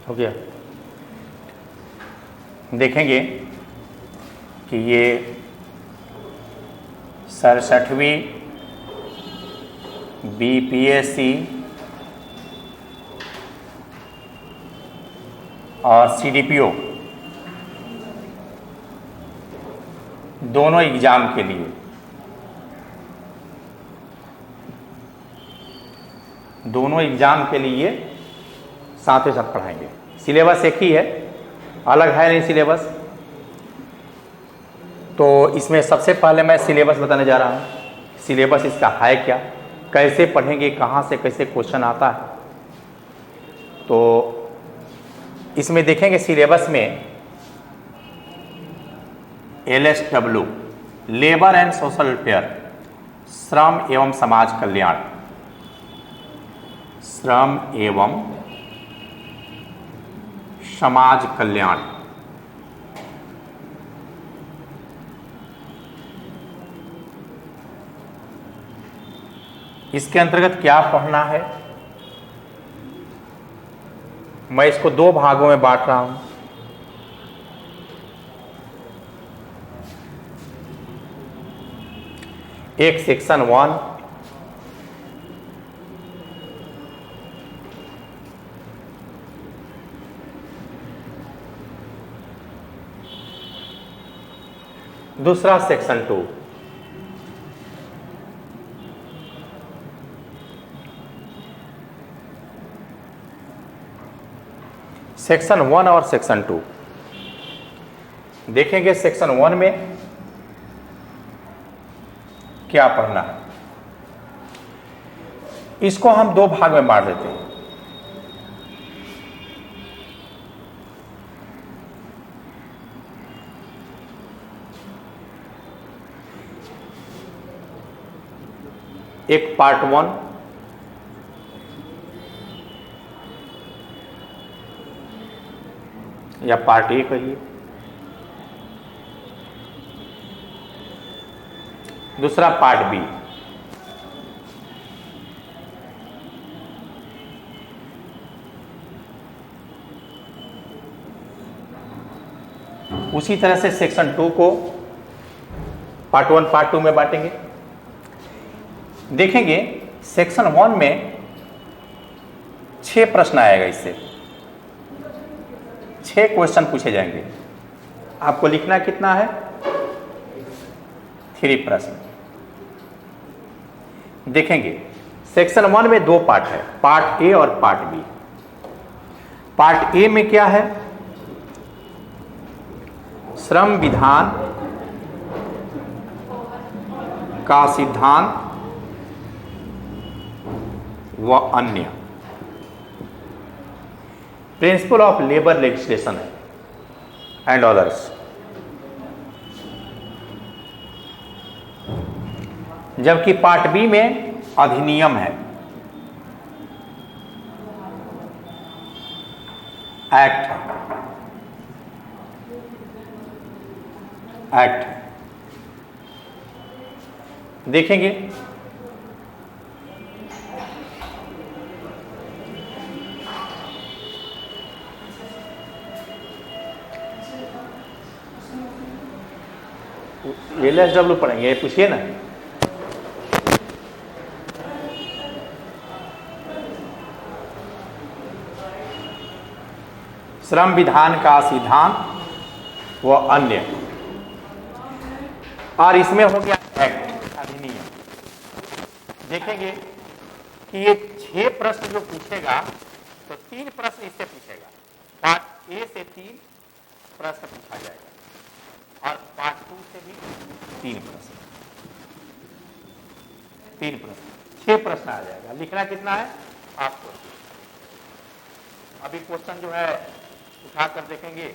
हो गया। देखेंगे कि ये 67वीं BPSC और CDPO दोनों एग्जाम के लिए साथ ही साथ पढ़ाएंगे। सिलेबस एक ही है, अलग है नहीं सिलेबस। तो इसमें सबसे पहले मैं सिलेबस बताने जा रहा हूँ। सिलेबस इसका है क्या, कैसे पढ़ेंगे, कहाँ से कैसे क्वेश्चन आता है। तो इसमें देखेंगे सिलेबस में LSW labour and social welfare, श्रम एवं समाज कल्याण, श्रम एवं समाज कल्याण, इसके अंतर्गत क्या पढ़ना है। मैं इसको दो भागों में बांट रहा हूं। एक सेक्शन 1 दूसरा सेक्शन 2। सेक्शन 1 और सेक्शन 2 देखेंगे। सेक्शन 1 में क्या पढ़ना है, इसको हम दो भाग में बांट देते हैं। एक पार्ट 1 या पार्ट ए कहिए, दूसरा पार्ट बी। उसी तरह से सेक्शन 2 को पार्ट 1 पार्ट 2 में बांटेंगे। देखेंगे सेक्शन 1 में 6 प्रश्न आएगा, इससे 6 क्वेश्चन पूछे जाएंगे। आपको लिखना कितना है, 3 प्रश्न। देखेंगे सेक्शन 1 में 2 पार्ट है, पार्ट ए और पार्ट बी। पार्ट ए में क्या है, श्रम विधान का सिद्धांत व अन्य, प्रिंसिपल ऑफ लेबर लेजिस्लेशन है एंड अदर्स। जबकि पार्ट बी में अधिनियम है, एक्ट देखेंगे। LSW पढ़ेंगे, पूछिए ना। श्रम विधान का सिद्धांत व अन्य, और इसमें हो गया एक्ट, अधिनियम। देखेंगे कि ये 6 प्रश्न जो पूछेगा तो 3 प्रश्न इससे पूछेगा। पार्ट ए से 3 प्रश्न पूछा जाएगा और पार्ट 2 से भी 3 प्रश्न। 6 प्रश्न आ जाएगा। लिखना कितना है आपको। अभी क्वेश्चन जो है उठाकर देखेंगे,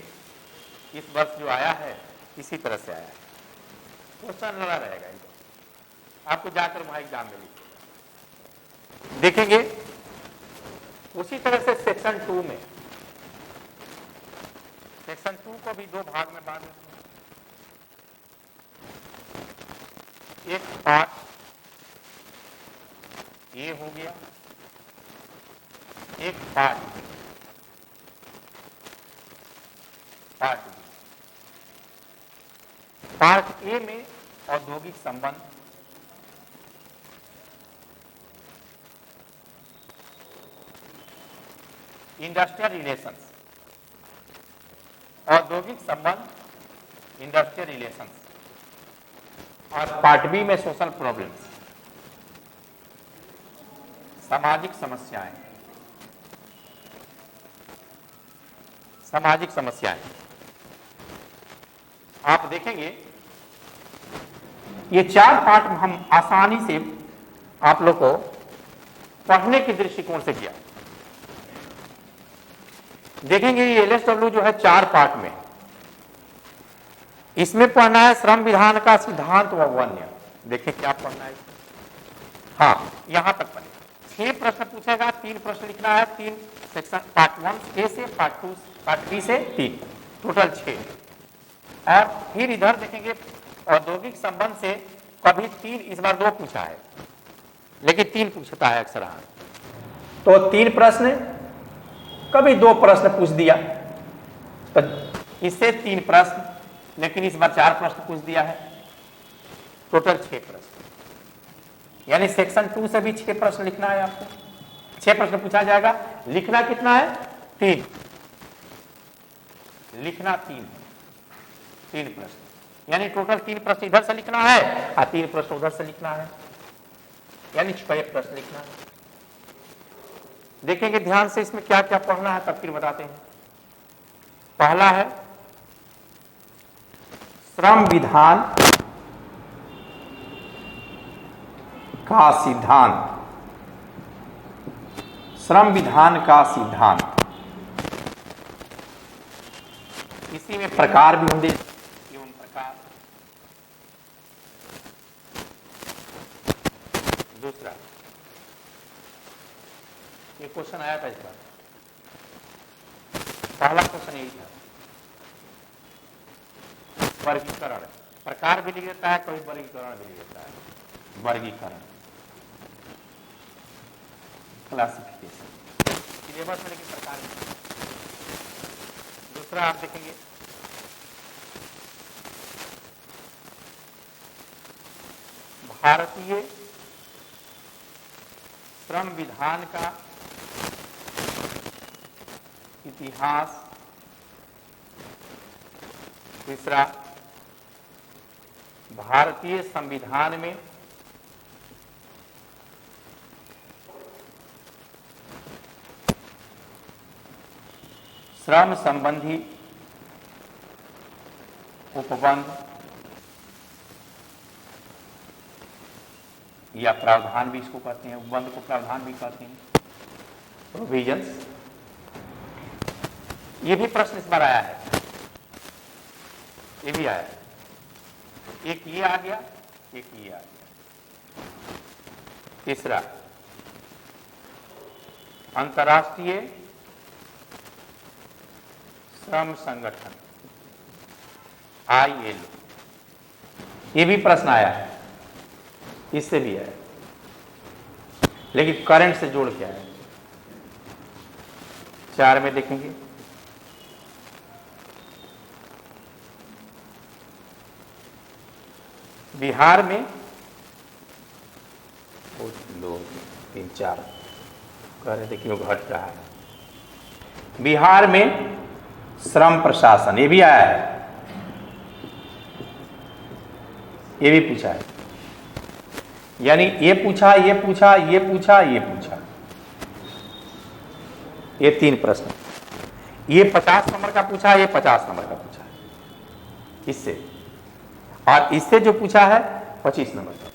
इस वर्ष जो आया है इसी तरह से आया है। क्वेश्चन लड़ा रहेगा, आपको जाकर वहां एग्जाम में लिखिएगा। देखेंगे उसी तरह से सेक्शन 2 में, सेक्शन 2 को भी 2 भाग में बांट देते हैं। एक पार्ट ये हो गया, एक part part B. Part A में औद्योगिक संबंध, इंडस्ट्रियल रिलेशंस, औद्योगिक संबंध, इंडस्ट्रियल रिलेशंस, और पार्ट बी में सोशल प्रॉब्लम्स, सामाजिक समस्याएं, सामाजिक समस्याएं। आप देखेंगे ये चार पार्ट हम आसानी से आप लोग को पढ़ने के दृष्टिकोण से किया। देखेंगे ये एलएसडब्ल्यू जो है चार पार्ट में, इसमें पढ़ना है श्रम विधान का सिद्धांत व वन्य। देखिए क्या पढ़ना है। हाँ, यहां तक पढ़े। 6 प्रश्न पूछेगा, 3 प्रश्न लिखना है, 3 सेक्शन, पार्ट 1 ए से, पार्ट 2, पार्ट बी से 3, टोटल 6। और फिर इधर देखेंगे औद्योगिक संबंध से कभी 3, इस बार 2 पूछा है, लेकिन 3 पूछता है अक्सर। तो 3 प्रश्न, कभी 2 प्रश्न पूछ दिया, तो इससे 3 प्रश्न, लेकिन इस बार 4 प्रश्न पूछ दिया है, टोटल 6 प्रश्न। यानी सेक्शन 2 से भी 6 प्रश्न लिखना है आपको। 6 प्रश्न पूछा जाएगा। लिखना कितना है? 3। लिखना 3 प्रश्न, यानी टोटल 3 प्रश्न इधर से लिखना है और 3 प्रश्न उधर से लिखना है, यानी 6 प्रश्न लिखना है। देखेंगे ध्यान से इसमें क्या क्या पढ़ना है, तब फिर बताते हैं। पहला है श्रम विधान का सिद्धांत। श्रम विधान का सिद्धांत, इसी में प्रकार भी होंगे एवं प्रकार। दूसरा, ये क्वेश्चन आया था इस बार, पहला क्वेश्चन यही था, वर्गीकरण। प्रकार भी लिख देता है, कभी वर्गीकरण भी लिख देता है। वर्गीकरण, क्लासिफिकेशन, सिलेबस में लेकिन प्रकार नहीं। दूसरा आप देखेंगे भारतीय श्रम विधान का इतिहास। तीसरा, भारतीय संविधान में श्रम संबंधी उपबंध या प्रावधान भी इसको कहते हैं, उपबंध को प्रावधान भी कहते हैं, प्रोविजंस। ये भी प्रश्न इस बार आया है, ये भी आया है। एक ये आ गया, एक ये आ गया। तीसरा, अंतर्राष्ट्रीय श्रम संगठन ILO, ये भी प्रश्न आया है, इससे भी आया, लेकिन करंट से जोड़ के आया। 4 में देखेंगे बिहार में लोग 3-4 कह रहे थे क्यों घट रहा है। बिहार में श्रम प्रशासन, ये भी आया है, ये भी पूछा है। यानी ये पूछा, ये पूछा, ये पूछा, ये पूछा, ये 3 प्रश्न। ये 50 नंबर का पूछा, ये 50 नंबर का पूछा इससे, और इससे जो पूछा है 25 नंबर का,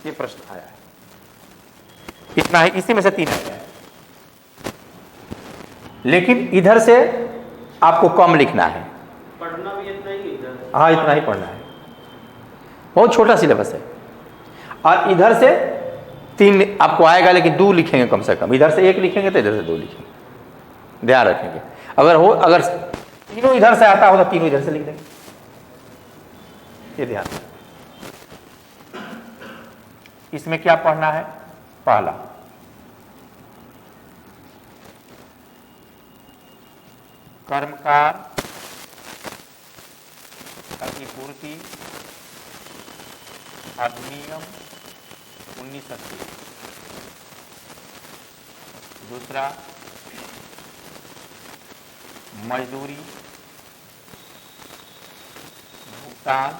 ये प्रश्न आया है। इतना ही, इसी में से 3 आया है, लेकिन इधर से आपको कम लिखना है। पढ़ना भी इतना ही इधर। हाँ, इतना ही पढ़ना है, बहुत छोटा सिलेबस है। और इधर से 3 आपको आएगा, लेकिन 2 लिखेंगे कम से कम। इधर से 1 लिखेंगे तो इधर से 2 लिखेंगे, ध्यान रखेंगे। अगर तीनों इधर से आता हो तो तीनों इधर से लिख देंगे, ये ध्यान। इसमें क्या पढ़ना है? पहला कर्मकार क्षतिपूर्ति अधिनियम 1980। दूसरा मजदूरी भुगतान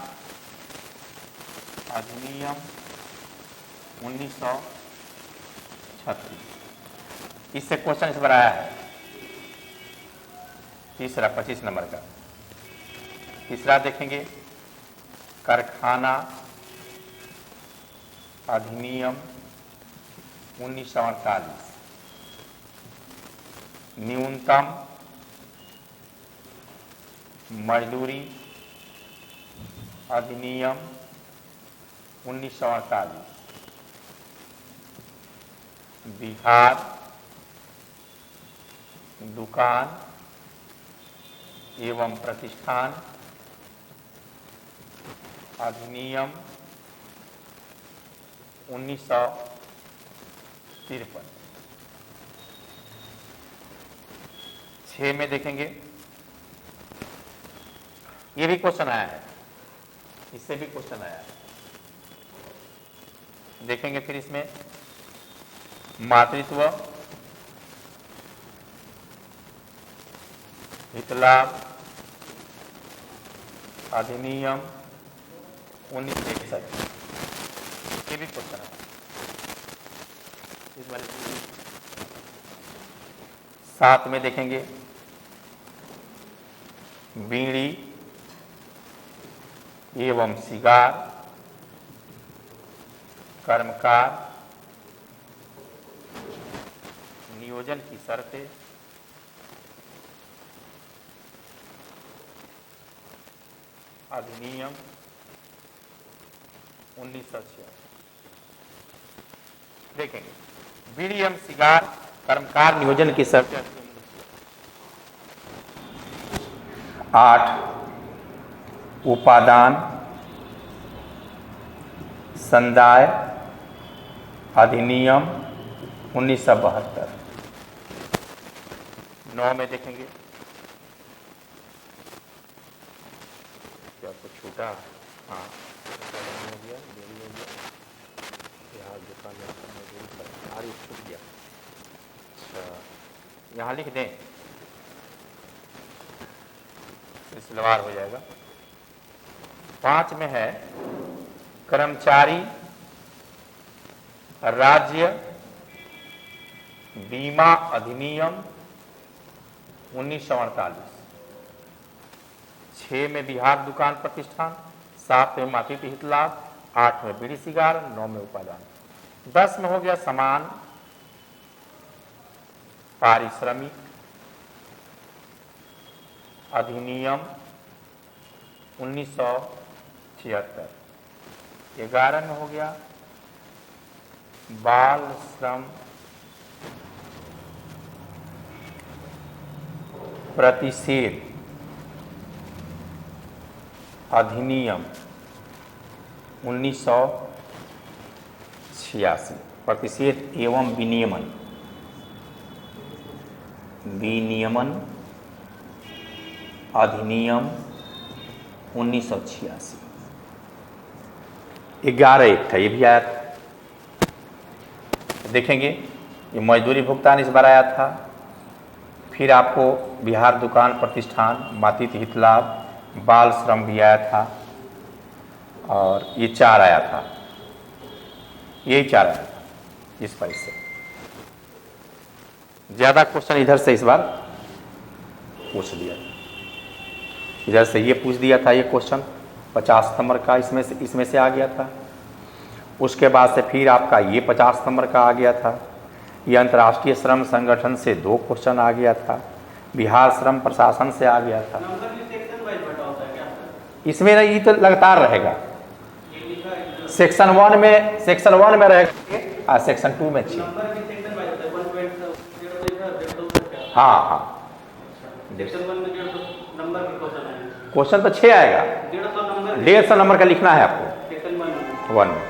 अधिनियम 1936। इससे क्वेश्चन इस बार आया है। तीसरा 25 नंबर का तीसरा देखेंगे कारखाना अधिनियम 1948। न्यूनतम मजदूरी अधिनियम 1948। बिहार दुकान एवं प्रतिष्ठान अधिनियम 1953। 6 में देखेंगे, ये भी क्वेश्चन आया है, इससे भी क्वेश्चन आया है। देखेंगे फिर इसमें मातृत्व हितलाभ अधिनियम 1961। ये भी क्वेश्चन है इस वाले। 7 में देखेंगे बीड़ी एवं सिगार कर्मकार नियोजन की शर्तें अधिनियम 1986। देखेंगे बीड़ी एवं सिगार कर्मकार नियोजन की शर्तें 8 उपादान संदाय अधिनियम 1972। 9 में देखेंगे क्या कुछ छूटा। हाँ हो गया, देरी हो गया, यहाँ दुकान छूट गया। अच्छा यहाँ लिख दें, सिलसिलेवार हो जाएगा। 5 में है कर्मचारी राज्य बीमा अधिनियम 1948। 6 में बिहार दुकान प्रतिष्ठान, 7 में मातृत्व हित लाभ, 8 में बीड़ी सिगार, 9 में उपादान। 10 में हो गया समान पारिश्रमिक अधिनियम 1976। 11 में हो गया बाल श्रम प्रतिषेध अधिनियम 1986। प्रतिषेध एवं विनियमन अधिनियम 1986। 11 एक था, ये भी आया था। देखेंगे ये मजदूरी भुगतान इस बार आया था। फिर आपको बिहार दुकान प्रतिष्ठान मातृत्व हित लाभ बाल श्रम भी आया था, और ये 4 आया था, यही 4 आया था इस पर। से ज्यादा क्वेश्चन इधर से इस बार पूछ दिया, इधर से ये पूछ दिया था। ये क्वेश्चन 50 नंबर का इसमें से आ गया था। उसके बाद से फिर आपका ये 50 नंबर का आ गया था। ये अंतर्राष्ट्रीय श्रम संगठन से 2 क्वेश्चन आ गया था। बिहार श्रम प्रशासन से आ गया था। नंबर भी सेक्शन वाइज बटा होता है क्या? इसमें नहीं, ये तो लगातार रहेगा। सेक्शन 1 में रहेगा और सेक्शन 2 में 6। नंबर भी सेक्शन वाइज होता है। 1.0 हाँ हाँ, सेक्शन 1 में 150 नंबर के क्वेश्चन है। क्वेश्चन तो 6 आएगा। 150 नंबर का लिखना है आपको सेक्शन 1 में।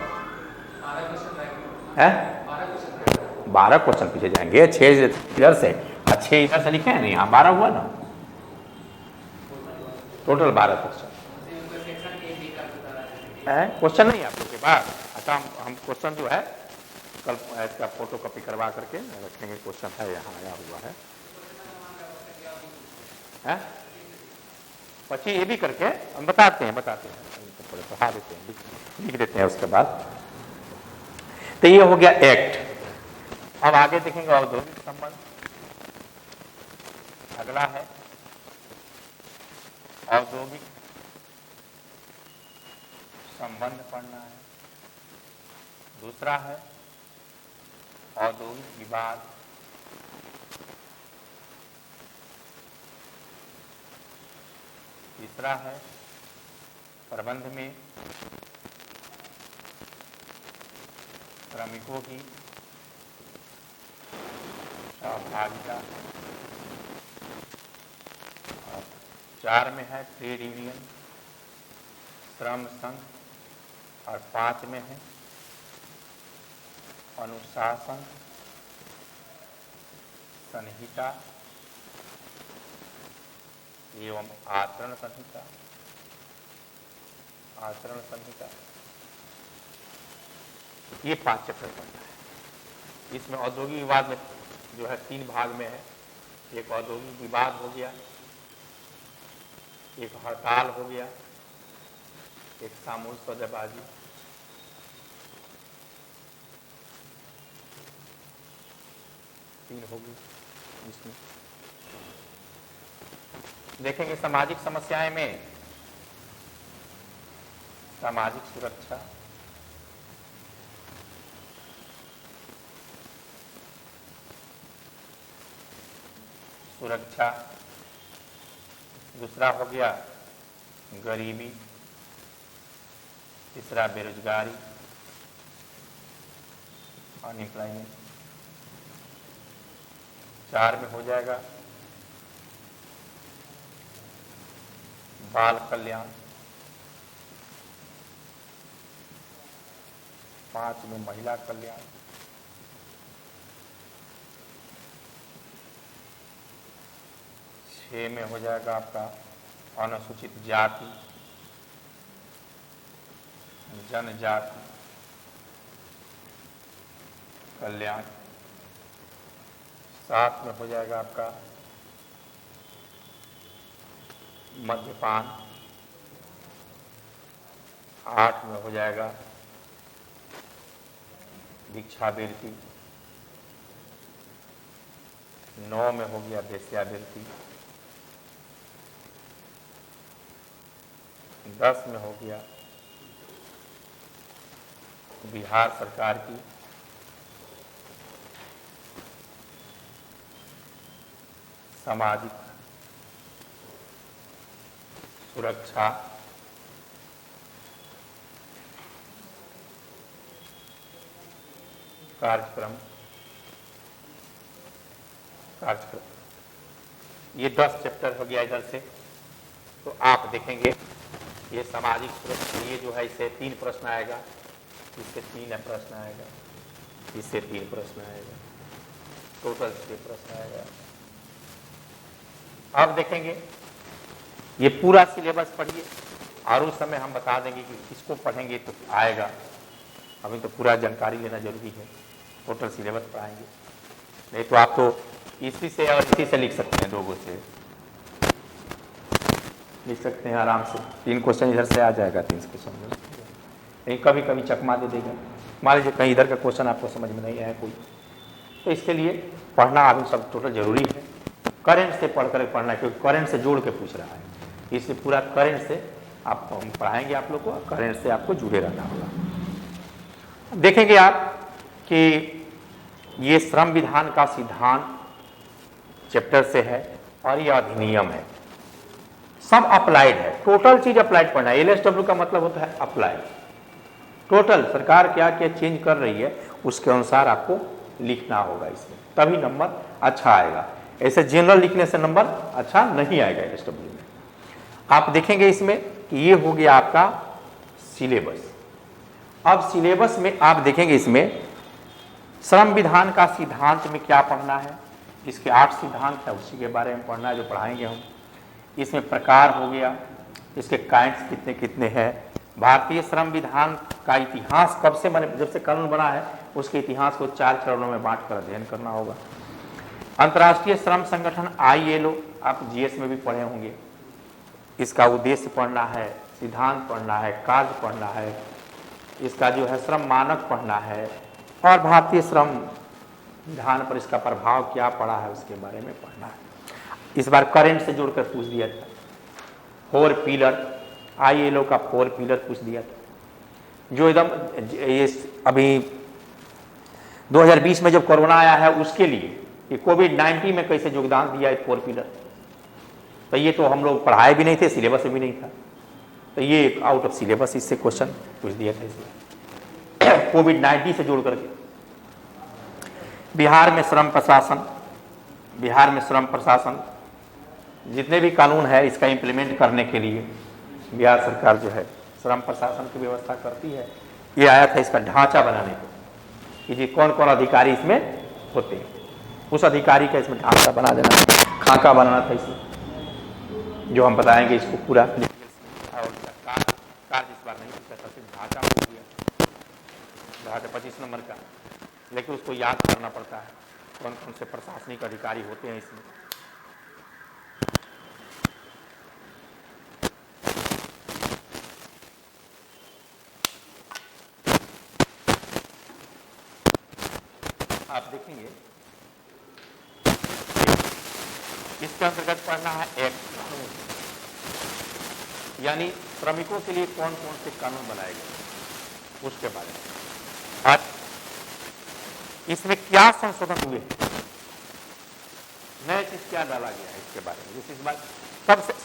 12 क्वेश्चन पीछे जाएंगे। 6 इधर से और 6 इधर से लिखे हैं ना, यहाँ 12 हुआ ना। टोटल 12 क्वेश्चन है। क्वेश्चन नहीं है आप लोग के पास? अच्छा, हम क्वेश्चन जो है कल इसका फोटो कॉपी करवा करके रखेंगे। क्वेश्चन है यहाँ आया हुआ है, हैं? बच्चे ये भी करके हम बताते हैं थोड़े पढ़ा देते हैं, लिख देते हैं उसके बाद। तो ये हो गया एक्ट। अब आगे देखेंगे औद्योगिक संबंध। अगला है औद्योगिक संबंध पढ़ना है। दूसरा है औद्योगिक विवाद। तीसरा है प्रबंध में श्रमिकों की सहभागिता। और 4 में है ट्रेड यूनियन, श्रम संघ। और 5 में है अनुशासन संहिता एवं आचरण संहिता। ये 5 चैप्टर पढ़ना है। इसमें औद्योगिक विवाद में जो है 3 भाग में है। एक औद्योगिक विवाद हो गया, एक हड़ताल हो गया, एक सामूहिक सौदेबाजी। तीन होगी इसमें। देखेंगे सामाजिक समस्याएं में सामाजिक सुरक्षा, दूसरा हो गया गरीबी, तीसरा बेरोजगारी, अनएम्प्लॉयमेंट। 4 में हो जाएगा बाल कल्याण। 5 में महिला कल्याण। 6 में हो जाएगा आपका अनुसूचित जाति जनजाति कल्याण। 7 में हो जाएगा आपका मद्यपान। 8 में हो जाएगा भिक्षावृत्ति। 9 में हो गया वेश्यावृत्ति। 10 में हो गया बिहार सरकार की सामाजिक सुरक्षा कार्यक्रम। ये 10 चैप्टर हो गया इधर से। तो आप देखेंगे ये सामाजिक सुरक्षा, ये जो है इससे 3 प्रश्न आएगा, इससे 3 प्रश्न आएगा, इससे 3 प्रश्न आएगा, टोटल 6 प्रश्न आएगा। अब देखेंगे ये पूरा सिलेबस पढ़िए और उस समय हम बता देंगे कि इसको पढ़ेंगे तो आएगा। अभी तो पूरा जानकारी लेना जरूरी है, टोटल सिलेबस पढ़ाएंगे। नहीं तो आप तो इसी से और इसी से लिख सकते हैं, 2 गो से लिख सकते हैं आराम से। 3 क्वेश्चन इधर से आ जाएगा, 3 क्वेश्चन कहीं कभी कभी चकमा दे देगा। मान लीजिए कहीं इधर का क्वेश्चन आपको समझ में नहीं आया कोई, तो इसके लिए पढ़ना अभी सब टोटल जरूरी है। करंट से पढ़ना है, क्योंकि करंट से जोड़ के पूछ रहा है, इसलिए पूरा करंट से आप हम पढ़ाएंगे आप लोग को, करंट से आपको जुड़े रहना होगा। देखेंगे आप कि ये श्रम विधान का सिद्धांत चैप्टर से है और ये अधिनियम है, सब अप्लाइड है। टोटल चीज अप्लाइड पढ़ना है। एलएसडब्ल्यू का मतलब होता है अप्लाइड। टोटल सरकार क्या क्या चेंज कर रही है उसके अनुसार आपको लिखना होगा इसमें, तभी नंबर अच्छा आएगा। ऐसे जनरल लिखने से नंबर अच्छा नहीं आएगा एलएसडब्ल्यू में। आप देखेंगे इसमें कि ये हो गया आपका सिलेबस। अब सिलेबस में आप देखेंगे इसमें श्रम विधान का सिद्धांत में क्या पढ़ना है, इसके 8 सिद्धांत है, उसी के बारे में पढ़ना है जो पढ़ाएंगे हम। इसमें प्रकार हो गया, इसके काइंड्स कितने कितने हैं, भारतीय श्रम विधान का इतिहास कब से बने, जब से कानून बना है उसके इतिहास को 4 चरणों में बांट कर अध्ययन करना होगा। अंतर्राष्ट्रीय श्रम संगठन ILO आप GS में भी पढ़े होंगे, इसका उद्देश्य पढ़ना है, सिद्धांत पढ़ना है, कार्य पढ़ना है, इसका जो है श्रम मानक पढ़ना है, और भारतीय श्रम विधान पर इसका प्रभाव क्या पड़ा है उसके बारे में पढ़ना है। इस बार करंट से जोड़कर पूछ दिया था, 4 पिलर, ILO का 4 पिलर पूछ दिया था, जो एकदम ये अभी 2020 में जब कोरोना आया है उसके लिए, ये कोविड-19 में कैसे योगदान दिया है 4 पिलर, तो ये तो हम लोग पढ़ाए भी नहीं थे, सिलेबस में भी नहीं था, तो ये आउट ऑफ सिलेबस इससे क्वेश्चन पूछ दिया था इसमें कोविड-19 से जोड़ करके। बिहार में श्रम प्रशासन जितने भी कानून है इसका इम्प्लीमेंट करने के लिए बिहार सरकार जो है श्रम प्रशासन की व्यवस्था करती है। ये आया था इसका ढांचा बनाने को कि जी कौन कौन अधिकारी इसमें होते हैं, उस अधिकारी का इसमें ढांचा बना देना, खाका बनाना था इसमें, जो हम बताएंगे इसको पूरा। और कार्य इस बार नहीं पूछा था, सिर्फ ढांचा हो गया, ढांचा 25 नंबर का, लेकिन उसको याद करना पड़ता है कौन कौन से प्रशासनिक अधिकारी होते हैं इसमें। आप देखेंगे इसके अंतर्गत पढ़ना है एक्ट, कानून, यानी श्रमिकों के लिए कौन कौन से कानून बनाए गए उसके बारे में। आज इसमें क्या संशोधन हुए, नया चीज क्या डाला गया है इसके बारे में, जिस इस बार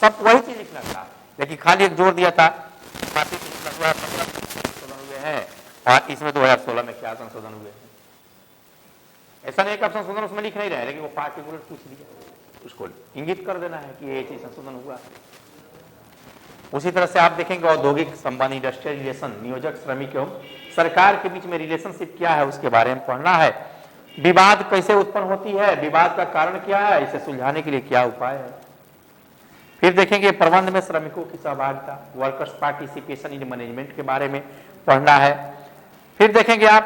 सब वही चीज लिखना था, लेकिन खाली एक जोर दिया था 2015 संशोधन हुए हैं और इसमें 2016 में क्या संशोधन हुए हैं। ऐसा नहीं कि आप संशोधन उसमें लिख नहीं रहे, लेकिन वो पार्टिकुलर पूछ दिया, उसको इंगित कर देना है कि ये चीज संशोधन हुआ। उसी तरह से आप देखेंगे औद्योगिक संबंध, इंडस्ट्रियल रिलेशन, नियोजक श्रमिक एवं सरकार के बीच में रिलेशनशिप क्या है उसके बारे में पढ़ना है। विवाद कैसे उत्पन्न होती है, विवाद का कारण क्या है, इसे सुलझाने के लिए क्या उपाय है। फिर देखेंगे प्रबंध में श्रमिकों की सहभागिता, वर्कर्स पार्टिसिपेशन इन मैनेजमेंट के बारे में पढ़ना है। फिर देखेंगे आप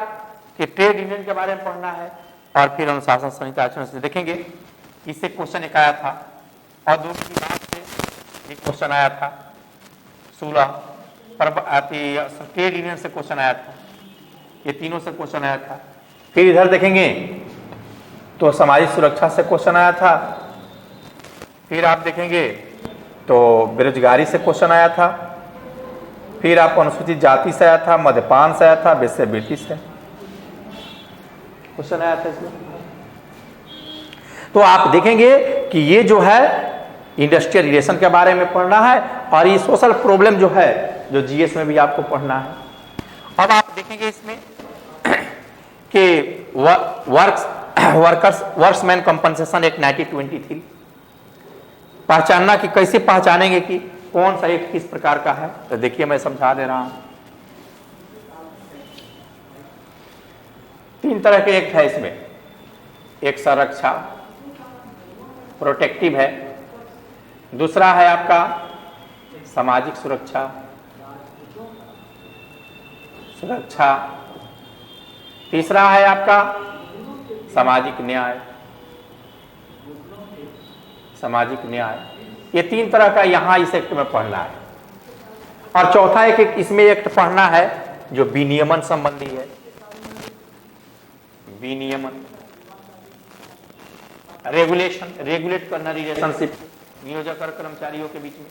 कि ट्रेड यूनियन के बारे में पढ़ना है, और फिर अनुशासन संहिता आचरण से देखेंगे, इससे क्वेश्चन एक आया था, औद्योगिक विभाग से एक क्वेश्चन आया था, 16 ट्रेड यूनियन से क्वेश्चन आया था, ये तीनों से क्वेश्चन आया था। फिर इधर देखेंगे तो सामाजिक सुरक्षा से क्वेश्चन आया था। फिर आप देखेंगे तो बेरोजगारी से क्वेश्चन आया था। फिर आप अनुसूचित जाति से आया था, मद्यपान से आया था, वेश्यावृत्ति से क्वेश्चन आया था इसमें। तो आप देखेंगे कि ये जो है इंडस्ट्रियल रिलेशन के बारे में पढ़ना है, और ये सोशल प्रॉब्लम जो है जो जीएस में भी आपको पढ़ना है। अब आप देखेंगे इसमें कि वर्क्समैन कंपनसेशन एक्ट 1923 पहचानना कि कैसे पहचानेंगे कि कौन सा एक्ट किस प्रकार का है। तो देखिए मैं समझा दे रहा हूं, 3 तरह के एक्ट है इसमें। एक संरक्षा प्रोटेक्टिव है, दूसरा है आपका सामाजिक सुरक्षा, तीसरा है आपका सामाजिक न्याय। ये 3 तरह का यहां इस एक्ट में पढ़ना है। और चौथा एक इसमें एक्ट पढ़ना है जो विनियमन संबंधी है। विनियमन, रेगुलेट करना रिलेशनशिप नियोजक और कर्मचारियों के बीच में।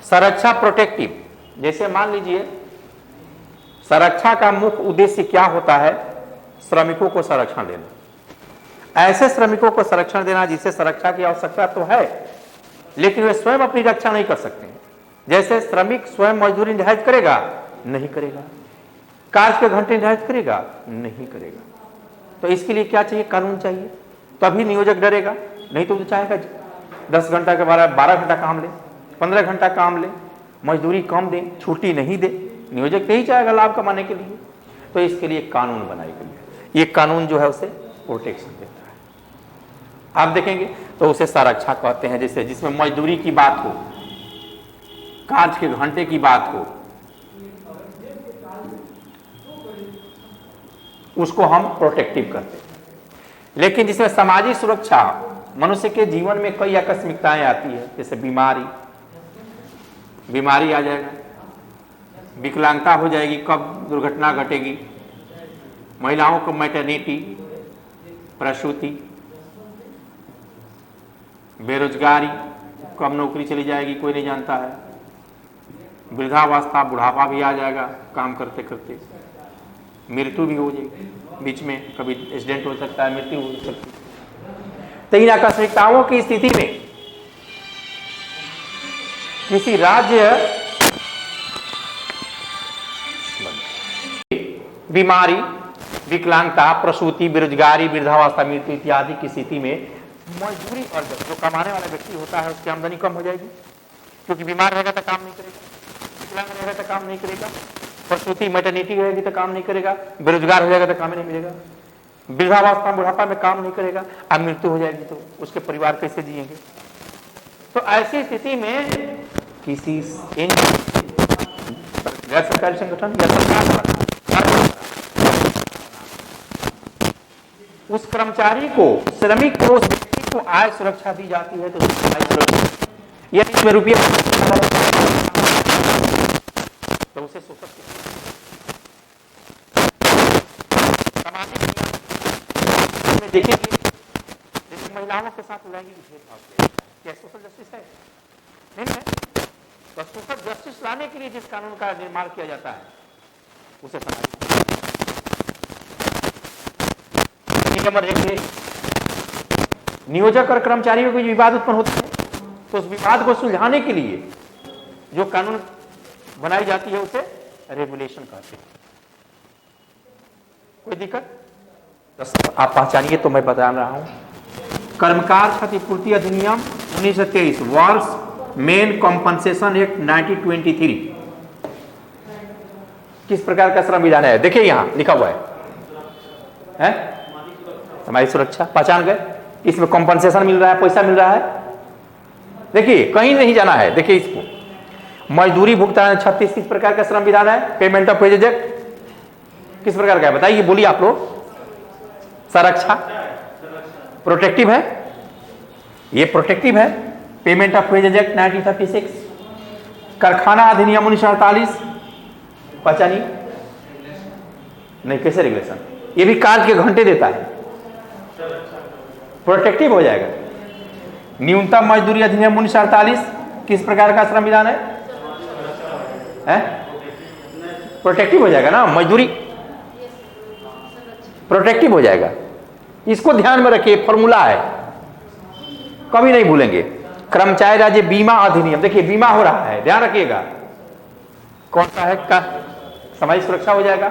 संरक्षा प्रोटेक्टिव, जैसे मान लीजिए संरक्षा का मुख्य उद्देश्य क्या होता है, श्रमिकों को संरक्षण देना। ऐसे श्रमिकों को संरक्षण देना जिसे सुरक्षा की आवश्यकता तो है, लेकिन वे स्वयं अपनी रक्षा नहीं कर सकते। जैसे श्रमिक स्वयं मजदूरी निर्धारित करेगा, नहीं करेगा। कार्य के घंटे निर्धारित करेगा, नहीं करेगा। तो इसके लिए क्या चाहिए, कानून चाहिए। तभी नियोजक डरेगा, नहीं तो चाहेगा 10 घंटा के 12 घंटा काम ले, 15 घंटा काम ले, मजदूरी कम दे, छुट्टी नहीं दे। नियोजक यही चाहेगा लाभ कमाने के लिए। तो इसके लिए कानून बनाई गई है। ये कानून जो है उसे प्रोटेक्शन देता है। आप देखेंगे तो उसे संरक्षा कहते हैं, जैसे जिसमें मजदूरी की बात हो, कांच के घंटे की बात हो, उसको हम प्रोटेक्टिव करते हैं। लेकिन जिसमें सामाजिक सुरक्षा, मनुष्य के जीवन में कई आकस्मिकताएं आती है, जैसे बीमारी आ जाएगा, विकलांगता हो जाएगी, कब दुर्घटना घटेगी, महिलाओं को मैटरनिटी, प्रसूति, बेरोजगारी, कब नौकरी चली जाएगी कोई नहीं जानता है, वृद्धावस्था, बुढ़ापा भी आ जाएगा काम करते करते, मृत्यु भी हो जाएगी, बीच में कभी एक्सीडेंट हो सकता है, मृत्यु हो सकती है। तो इन आकस्मिकताओं की स्थिति में किसी राज्य बीमारी, विकलांगता, प्रसूति, बेरोजगारी, वृद्धावस्था, मृत्यु इत्यादि की स्थिति में मजदूरी और जो कमाने वाला व्यक्ति होता है उसकी आमदनी कम हो जाएगी, क्योंकि बीमार रहेगा तो काम नहीं करेगा, विकलांग रहेगा तो काम नहीं करेगा, प्रसूति मैटरनिटी रहेगी तो काम नहीं करेगा, बेरोजगार हो जाएगा तो काम नहीं मिलेगा, वृद्धावस्था बुढ़ापा में काम नहीं करेगा, अब मृत्यु हो जाएगी तो उसके परिवार कैसे जिएंगे। तो ऐसी स्थिति में किसी गैर सरकारी संगठन या सरकार उस कर्मचारी को, श्रमिक को, उस व्यक्ति को आय सुरक्षा दी जाती है, तो आय सुरक्षा, यदि इसमें रुपये तो उसे शोषक सामाजिक नियम देखेंगे, जैसे महिलाओं के साथ लैंगिक भेदभाव, क्या सोशल जस्टिस है? नहीं है। तो सोशल जस्टिस लाने के लिए जिस कानून का निर्माण किया जाता है उसे सामाजिक नंबर एक है, नियोजक और कर्मचारियों के विवाद उत्पन्न होते हैं, तो उस विवाद को सुलझाने के लिए जो कानून बनाई जाती है उसे रेगुलेशन कहते हैं। कोई दिक्कत? तो आप पहचानिए तो मैं बता रहा हूं। कर्मकार क्षतिपूर्ति अधिनियम 1923, वर्क्स मेन कॉम्पनसेशन एक्ट 1923 किस प्रकार का श्रम विधान है? देखिए यहां लिखा हुआ है हमारी सुरक्षा, पहचान गए? इसमें कॉम्पनसेशन मिल रहा है, पैसा मिल रहा है। देखिए कहीं नहीं जाना है, देखिए इसको मजदूरी भुगतान 36 किस प्रकार का श्रम विधान है? पेमेंट ऑफ वेजेज एक्ट किस प्रकार का है बताइए, बोलिए आप लोग। संरक्षा प्रोटेक्टिव है, ये प्रोटेक्टिव है। पेमेंट ऑफ वेजेज एक्ट 1936, कारखाना अधिनियम 1948 पहचानिए। नहीं, कैसे रेगुलेशन? ये भी कार्य के घंटे देता है, प्रोटेक्टिव हो जाएगा। न्यूनतम मजदूरी अधिनियम 1948 किस प्रकार का श्रम विधान है? प्रोटेक्टिव हो जाएगा ना, मजदूरी प्रोटेक्टिव हो जाएगा। इसको ध्यान में रखिए, फॉर्मूला है, कभी नहीं भूलेंगे। कर्मचारी राज्य बीमा अधिनियम, देखिए बीमा हो रहा है, ध्यान रखिएगा कौन सा है का सामाजिक सुरक्षा हो जाएगा,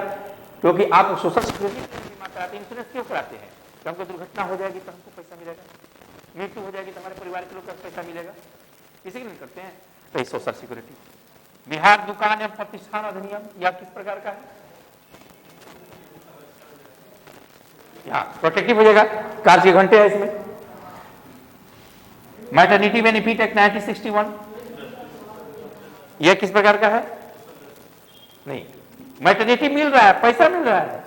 क्योंकि आप सोशल सिक्योरिटी बीमा कराते हैं, इंश्योरेंस क्यों कराते हैं? तो हमको दुर्घटना हो जाएगी तो हमको पैसा मिलेगा, मृत्यु हो जाएगी तो हमारे परिवार के लोग का पैसा मिलेगा, इसी के लिए करते हैं। तो सोशल सिक्योरिटी। बिहार दुकान एवं प्रतिष्ठान अधिनियम या किस प्रकार का है? यहाँ प्रोटेक्टिव हो जाएगा, कार्य के घंटे है इसमें। मैटरनिटी बेनिफिट एक्ट 1961 यह किस प्रकार का है? नहीं, मैटरनिटी मिल रहा है, पैसा मिल रहा है,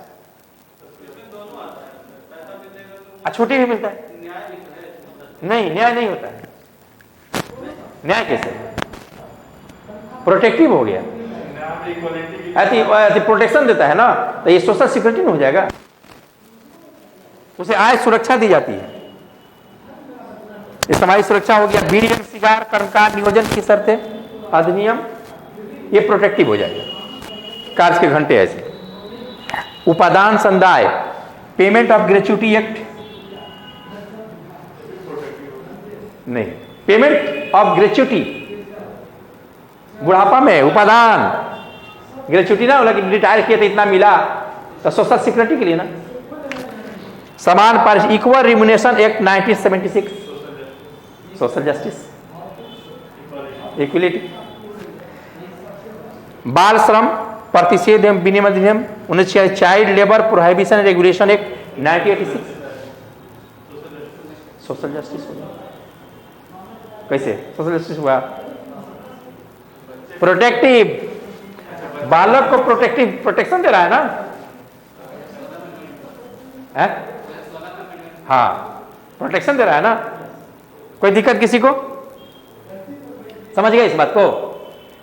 छुट्टी भी मिलता है। नहीं, न्याय नहीं होता है। न्याय कैसे? प्रोटेक्टिव हो गया, ऐसी प्रोटेक्शन देता है ना, तो ये सोशल सिक्योरिटी में हो जाएगा, उसे आय सुरक्षा दी जाती है, ये सामाजिक सुरक्षा हो गया। बीड़ी एवं सिगार कर्मकार नियोजन की शर्तें अधिनियम, ये प्रोटेक्टिव हो जाएगा, कार्य के घंटे ऐसे। उपादान संदाय, पेमेंट ऑफ ग्रेच्युटी एक्ट, नहीं, पेमेंट ऑफ ग्रेच्युटी बुढ़ापा में उपादान ग्रेच्युटी ना, लेकिन रिटायर किया तो इतना मिला, तो सोशल सिक्योरिटी के लिए ना। समान पर equal remuneration act 1976, social justice, equality. बाल श्रम प्रतिषेध एवं विनिमय अधिनियम 1946, child labour prohibition regulation act 1986, social justice हो गया। कैसे सोशल जस्टिस हुआ? प्रोटेक्टिव, बालक को प्रोटेक्शन दे रहा है ना, है? हाँ, प्रोटेक्शन दे रहा है ना। कोई दिक्कत किसी को? समझ गए इस बात को?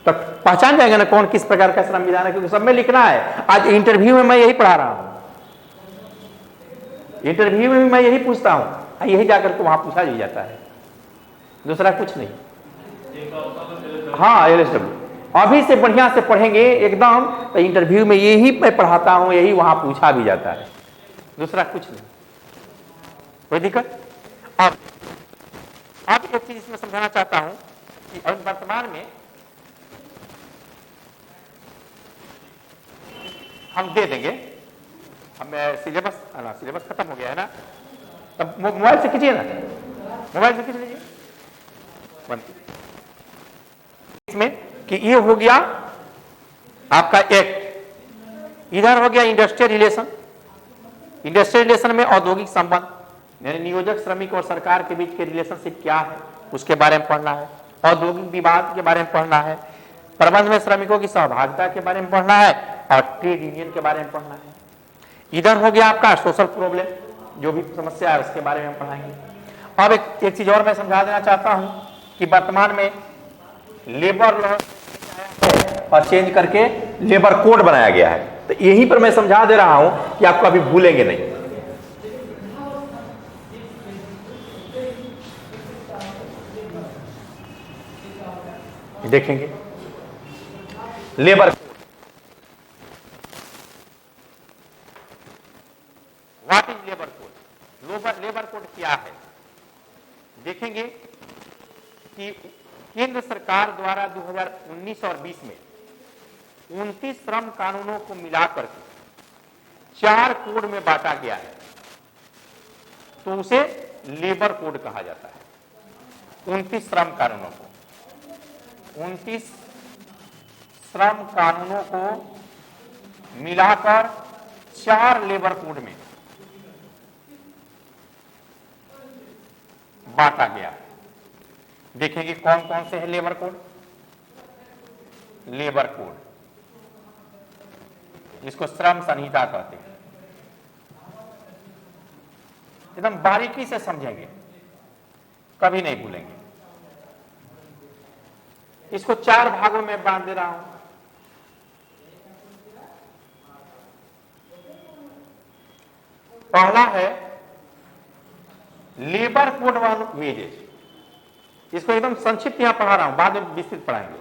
तो पहचान जाएंगे ना कौन किस प्रकार का श्रम विधान है, क्योंकि सब में लिखना है। आज इंटरव्यू में मैं यही पढ़ा रहा हूं, इंटरव्यू में मैं यही पूछता हूं, यही जाकर के वहां पूछा भी जाता है, दूसरा कुछ नहीं। हाँ, LSW अभी से बढ़िया से पढ़ेंगे एकदम, तो इंटरव्यू में यही मैं पढ़ाता हूं, यही वहां पूछा भी जाता है, दूसरा कुछ नहीं। कोई दिक्कत? अब एक चीज इसमें समझाना चाहता हूं कि वर्तमान में हम दे देंगे, हम सिलेबस खत्म हो गया है ना, तब मोबाइल से खींचिए ना, मोबाइल से खींच लीजिए इसमें कि ये हो गया आपका एक्ट, इधर हो गया इंडस्ट्रियल रिलेशन। इंडस्ट्रियल रिलेशन में औद्योगिक संबंध, यानी नियोजक श्रमिक और सरकार के बीच के रिलेशनशिप क्या है उसके बारे में पढ़ना है, औद्योगिक विवाद के बारे में पढ़ना है, प्रबंध में श्रमिकों की सहभागिता के बारे में पढ़ना है और ट्रेड यूनियन के बारे में पढ़ना है। इधर हो गया आपका सोशल प्रॉब्लम, जो भी समस्या है उसके बारे में पढ़ाएंगे। अब एक चीज और मैं समझा देना चाहता हूं कि वर्तमान में लेबर लॉ और चेंज करके लेबर कोड बनाया गया है, तो यहीं पर मैं समझा दे रहा हूं कि आपको अभी भूलेंगे नहीं। देखेंगे labour code, what is labour code, labour code क्या है। देखेंगे कि केंद्र सरकार द्वारा 2019 और 20 में 29 श्रम कानूनों को मिलाकर 4 कोड में बांटा गया है, तो उसे लेबर कोड कहा जाता है। 29 श्रम कानूनों को, 29 श्रम कानूनों को मिलाकर 4 लेबर कोड में बांटा गया। देखेंगे कौन कौन से है लेबर कोड। लेबर कोड, जिसको श्रम संहिता कहते हैं, एकदम बारीकी से समझेंगे, कभी नहीं भूलेंगे। इसको 4 भागों में बांट दे रहा हूं। पहला है लेबर कोड ऑन वेजेस, इसको एकदम संक्षिप्त यहां पढ़ा रहा हूं, बाद में विस्तृत पढ़ाएंगे।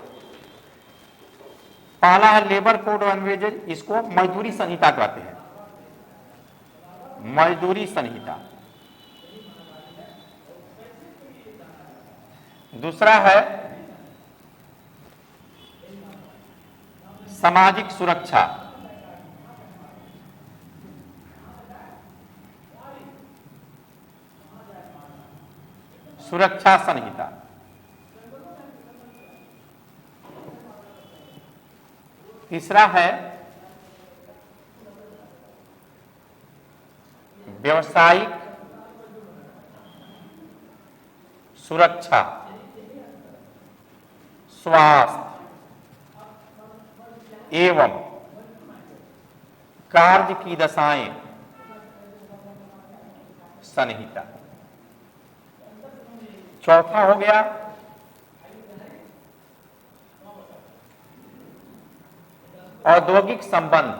पहला है लेबर कोड ऑन वेजेस, इसको मजदूरी संहिता कहते हैं, मजदूरी संहिता। दूसरा है सामाजिक सुरक्षा, सुरक्षा संहिता। तीसरा है व्यावसायिक सुरक्षा, स्वास्थ्य एवं कार्य की दशाएं संहिता। चौथा हो गया औद्योगिक संबंध,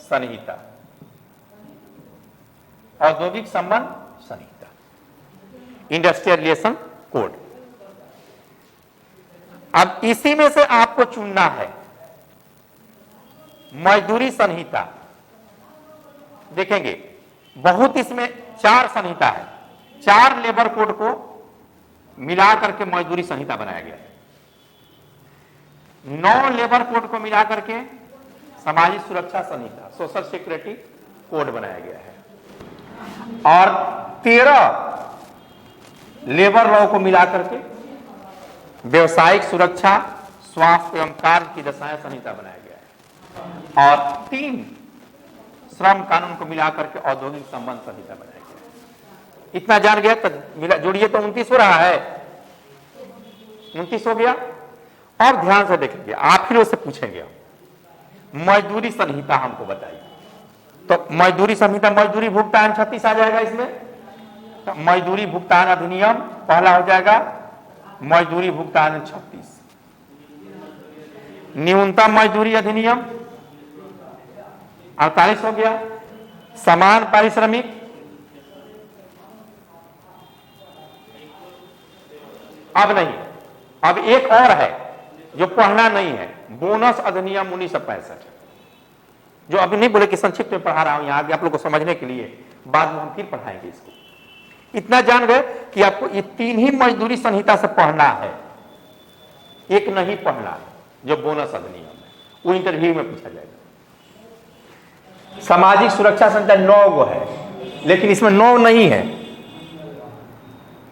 संहिता, औद्योगिक संबंध संहिता, इंडस्ट्रियल रिलेशन कोड। अब इसी में से आपको चुनना है मजदूरी संहिता। देखेंगे बहुत इसमें 4 संहिता है, 4 लेबर कोड को मिला करके मजदूरी संहिता बनाया गया है। 9 लेबर कोड को मिला करके सामाजिक सुरक्षा संहिता, सोशल सिक्योरिटी कोड बनाया गया है, और 13 लेबर लॉ को मिला करके व्यवसायिक सुरक्षा, स्वास्थ्य एवं कार्य की दशाएं संहिता बनाया गया है, और 3 श्रम कानून को मिलाकर के औद्योगिक संबंध संहिता बनाया गया है। इतना जान गया तो मिला जोड़िए तो 29 हो रहा है, 29 हो गया। अब ध्यान से देखेंगे, आप फिर उससे पूछेंगे मजदूरी संहिता हमको बताइए, तो मजदूरी संहिता मजदूरी भुगतान 36 आ जाएगा इसमें। तो मजदूरी भुगतान अधिनियम पहला हो जाएगा मजदूरी भुगतान 36। न्यूनतम मजदूरी अधिनियम 48 हो गया। समान पारिश्रमिक, अब नहीं, अब एक और है जो पढ़ना नहीं है, बोनस अधिनियम 1965, जो अभी नहीं बोले कि संक्षिप्त में पढ़ा रहा हूं यहां आगे आप लोग को समझने के लिए, बाद में हम फिर पढ़ाएंगे इसको। इतना जान गए कि आपको ये 3 ही मजदूरी संहिता से पढ़ना है, एक नहीं पढ़ना है जो बोनस अधिनियम है, वो इंटरव्यू में पूछा जाएगा। सामाजिक सुरक्षा संहिता 9 गो है, लेकिन इसमें 9 नहीं है।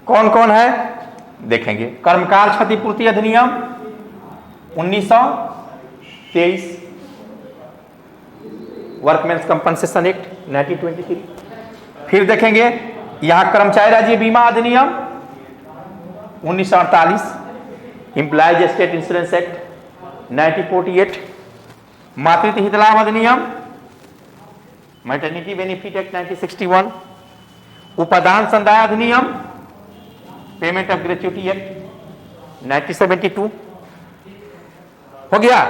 कौन कौन है देखेंगे। कर्मकाल क्षतिपूर्ति अधिनियम 1923, वर्कमेंस कंपनसेशन एक्ट 1923। फिर देखेंगे यहां कर्मचारी राज्य बीमा अधिनियम 1948, एम्प्लॉयज स्टेट इंश्योरेंस एक्ट 1948, मातृत्व हित लाभ अधिनियम, मैटरनिटी बेनिफिट एक्ट 1961, उपादान संदाय अधिनियम, पेमेंट ऑफ ग्रेच्युटी एक्ट 1972 हो गया।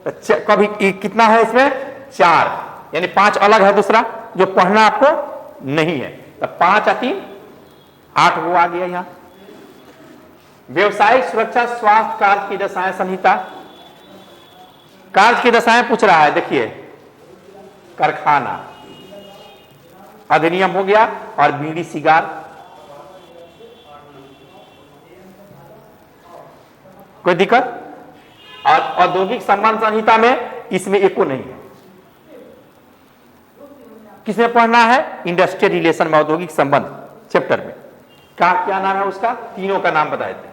तो कभी कितना है इसमें 4, यानी 5 अलग है, दूसरा जो पढ़ना आपको नहीं है। तो 5 और 3 8 वो आ गया। यहां व्यवसायिक सुरक्षा स्वास्थ्य कार्य की दशाएं संहिता, कार्य की दशाएं पूछ रहा है। देखिए कारखाना अधिनियम हो गया और बीड़ी सिगार, कोई दिक्कत। और औद्योगिक संबंध संहिता में इसमें एको नहीं है। किसमें पढ़ना है, इंडस्ट्रियल रिलेशन में औद्योगिक संबंध चैप्टर में। क्या नाम है उसका, तीनों का नाम बताए थे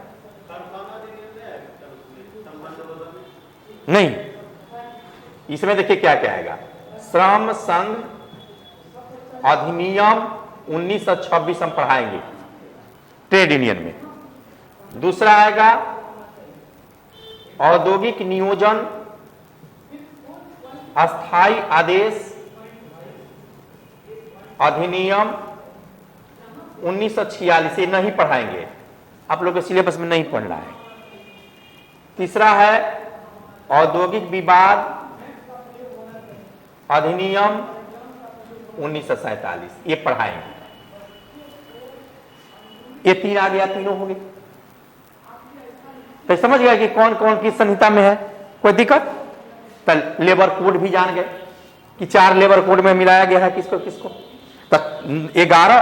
नहीं। इसमें देखिए क्या क्या आएगा, श्रम संघ अधिनियम 1926 हम पढ़ाएंगे ट्रेड यूनियन में। दूसरा आएगा औद्योगिक नियोजन अस्थाई आदेश अधिनियम 1946, ये नहीं पढ़ाएंगे, आप लोग के सिलेबस में नहीं पढ़ना है। तीसरा है औद्योगिक विवाद अधिनियम 1947, ये पढ़ाएंगे। ये 3 आ गया, तीनों हो गए। तो समझ गया कि कौन कौन किस संहिता में है, कोई दिक्कत। तो लेबर कोड भी जान गए कि 4 लेबर कोड में मिलाया गया है किसको किसको। तो 11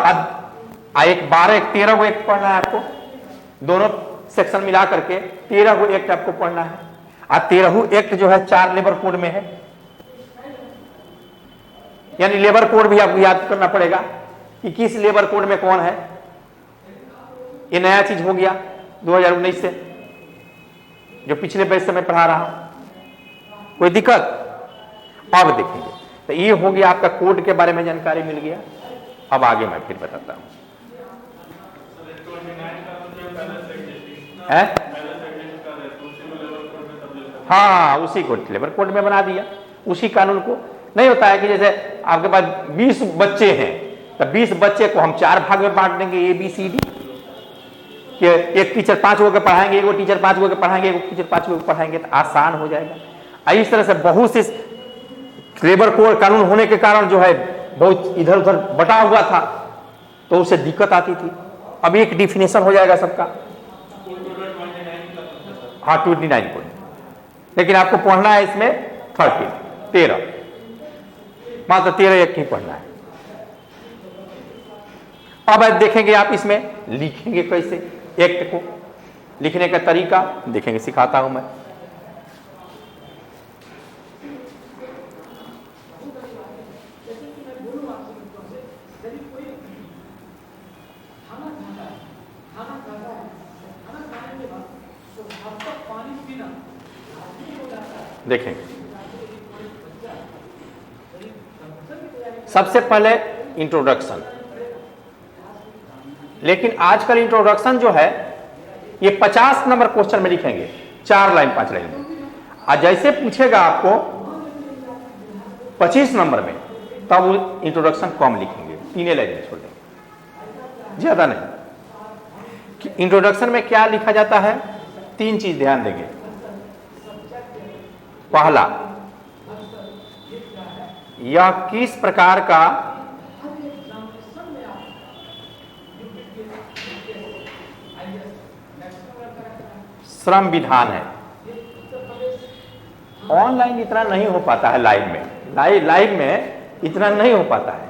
एक 12 एक 13 को एक्ट पढ़ना है आपको, दोनों सेक्शन मिला करके 13 को एक्ट आपको पढ़ना है। और 13 एक्ट जो है 4 लेबर कोड में है, यानी लेबर कोड भी आपको याद करना पड़ेगा कि किस लेबर कोड में कौन है। ये नया चीज हो गया 2019 से, जो पिछले बैच से मैं पढ़ा रहा हूं, कोई दिक्कत। अब देखेंगे तो ये हो गया आपका कोड के बारे में जानकारी मिल गया। अब आगे मैं फिर बताता हूं। हाँ, उसी को लेबर कोड में बना दिया, उसी कानून को। नहीं होता है कि जैसे आपके पास 20 बच्चे हैं तो 20 बच्चे को हम 4 भाग में बांट देंगे, ABCD, कि एक टीचर 5 गो के पढ़ाएंगे, एक टीचर 5 गो के पढ़ाएंगे, एक टीचर 5 गो के पढ़ाएंगे, तो आसान हो जाएगा। इस तरह से बहुत से लेबर कोड कानून होने के कारण जो है बहुत इधर उधर बटा हुआ था, तो उसे दिक्कत आती थी। अब एक डिफिनेशन हो जाएगा सबका। हाँ 29 को, लेकिन आपको पढ़ना है इसमें 13 मात्र 13 एक ही पढ़ना है। अब देखेंगे आप इसमें लिखेंगे कैसे, एक्ट को लिखने का तरीका देखेंगे, सिखाता हूं मैं। देखेंगे सबसे पहले इंट्रोडक्शन, लेकिन आजकल इंट्रोडक्शन जो है ये 50 नंबर क्वेश्चन में लिखेंगे, 4 लाइन 5 लाइन में। और जैसे पूछेगा आपको 25 नंबर में, तब इंट्रोडक्शन कम लिखेंगे, 3 लाइन में छोड़ देंगे, ज्यादा नहीं। कि इंट्रोडक्शन में क्या लिखा जाता है, 3 चीज ध्यान देंगे। पहला, यह किस प्रकार का श्रम विधान है। ऑनलाइन इतना नहीं हो पाता है, लाइव में लाइव में इतना नहीं हो पाता है।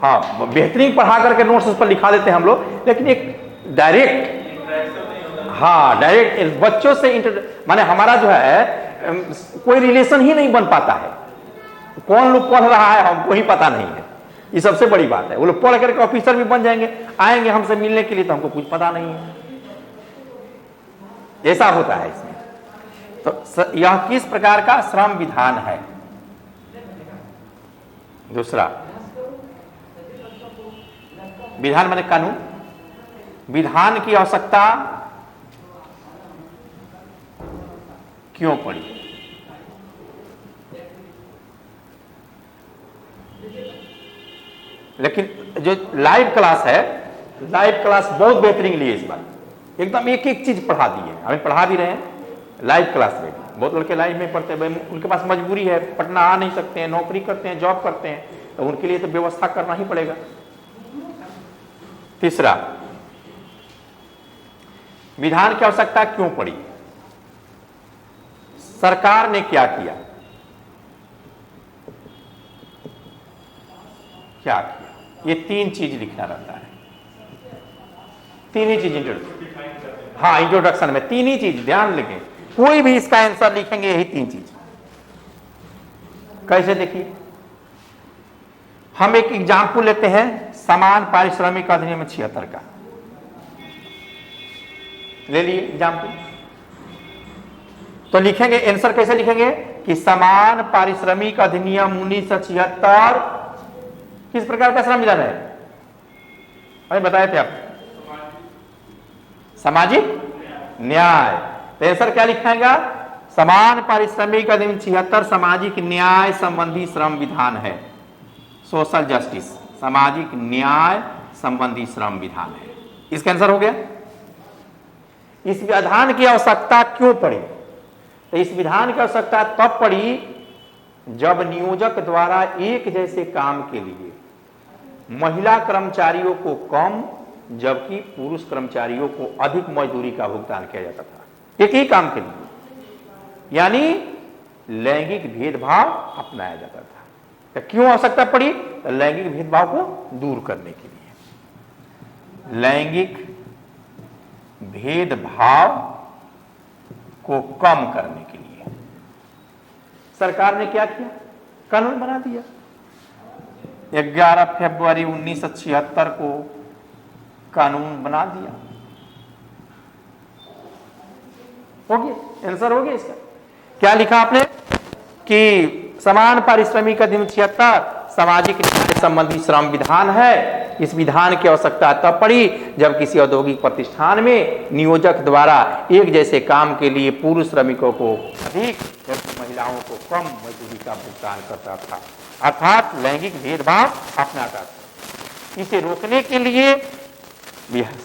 हाँ, बेहतरीन पढ़ा करके नोट्स उस पर लिखा देते हैं हम लोग, लेकिन एक डायरेक्ट, हाँ डायरेक्ट बच्चों से माने हमारा जो है कोई रिलेशन ही नहीं बन पाता है। कौन लोग पढ़ रहा है हमको ही पता नहीं है, ये सबसे बड़ी बात है। वो लोग पढ़ करके ऑफिसर भी बन जाएंगे, आएंगे हमसे मिलने के लिए तो हमको कुछ पता नहीं है, ऐसा होता है इसमें। तो यह किस प्रकार का श्रम विधान है। दूसरा, विधान माने कानून। विधान की आवश्यकता क्यों पड़ी। लेकिन जो लाइव क्लास है, लाइव क्लास बहुत बेहतरीन लिए इस बार, एकदम एक एक चीज पढ़ा दी है। हमें पढ़ा भी रहे हैं लाइव क्लास में भी। बहुत लड़के लाइव में पढ़ते हैं, उनके पास मजबूरी है, पढ़ना आ नहीं सकते हैं, नौकरी करते हैं, जॉब करते हैं, तो उनके लिए तो व्यवस्था करना ही पड़ेगा। तीसरा, विधान की आवश्यकता क्यों पड़ी, सरकार ने क्या किया, क्या किया। ये 3 चीज लिखना रहता है, 3 ही चीज हाँ इंट्रोडक्शन में 3 ही चीज ध्यान लिखें। कोई भी इसका आंसर लिखेंगे यही 3 चीज। कैसे देखिए, हम एक एग्जाम्पल लेते हैं, समान पारिश्रमिक अधिनियम 76 का ले लिए एग्जाम्पल। तो लिखेंगे आंसर कैसे लिखेंगे कि समान पारिश्रमिक अधिनियम 1976 किस प्रकार का श्रम विधान है, अरे बताए थे आप, सामाजिक न्याय। तो आंसर क्या लिखाएगा, समान पारिश्रमिक अधिनियम 76 सामाजिक न्याय संबंधी श्रम विधान है। सोशल जस्टिस, सामाजिक न्याय संबंधी श्रम विधान है। इसका आंसर हो गया। इस विधान की आवश्यकता क्यों पड़ी, तो इस विधान की आवश्यकता तब पड़ी जब नियोजक द्वारा एक जैसे काम के लिए महिला कर्मचारियों को कम जबकि पुरुष कर्मचारियों को अधिक मजदूरी का भुगतान किया जाता था, एक ही काम के लिए, यानी लैंगिक भेदभाव अपनाया जाता था। तो क्यों आवश्यकता पड़ी, तो लैंगिक भेदभाव को दूर करने के लिए, लैंगिक भेदभाव को कम करने के लिए सरकार ने क्या किया, कानून बना दिया। 11 फरवरी 1976 को कानून बना दिया। हो गया, आंसर हो गया इसका। क्या लिखा आपने कि समान पारिश्रमिक अधिनियम 76 सामाजिक न्याय संबंधी श्रम विधान है। इस विधान की आवश्यकता तब पड़ी जब किसी औद्योगिक प्रतिष्ठान में नियोजक द्वारा एक जैसे काम के लिए पुरुष श्रमिकों को अधिक जबकि महिलाओं को कम मजदूरी का भुगतान करता था, अर्थात लैंगिक भेदभाव अपनाता था। इसे रोकने के लिए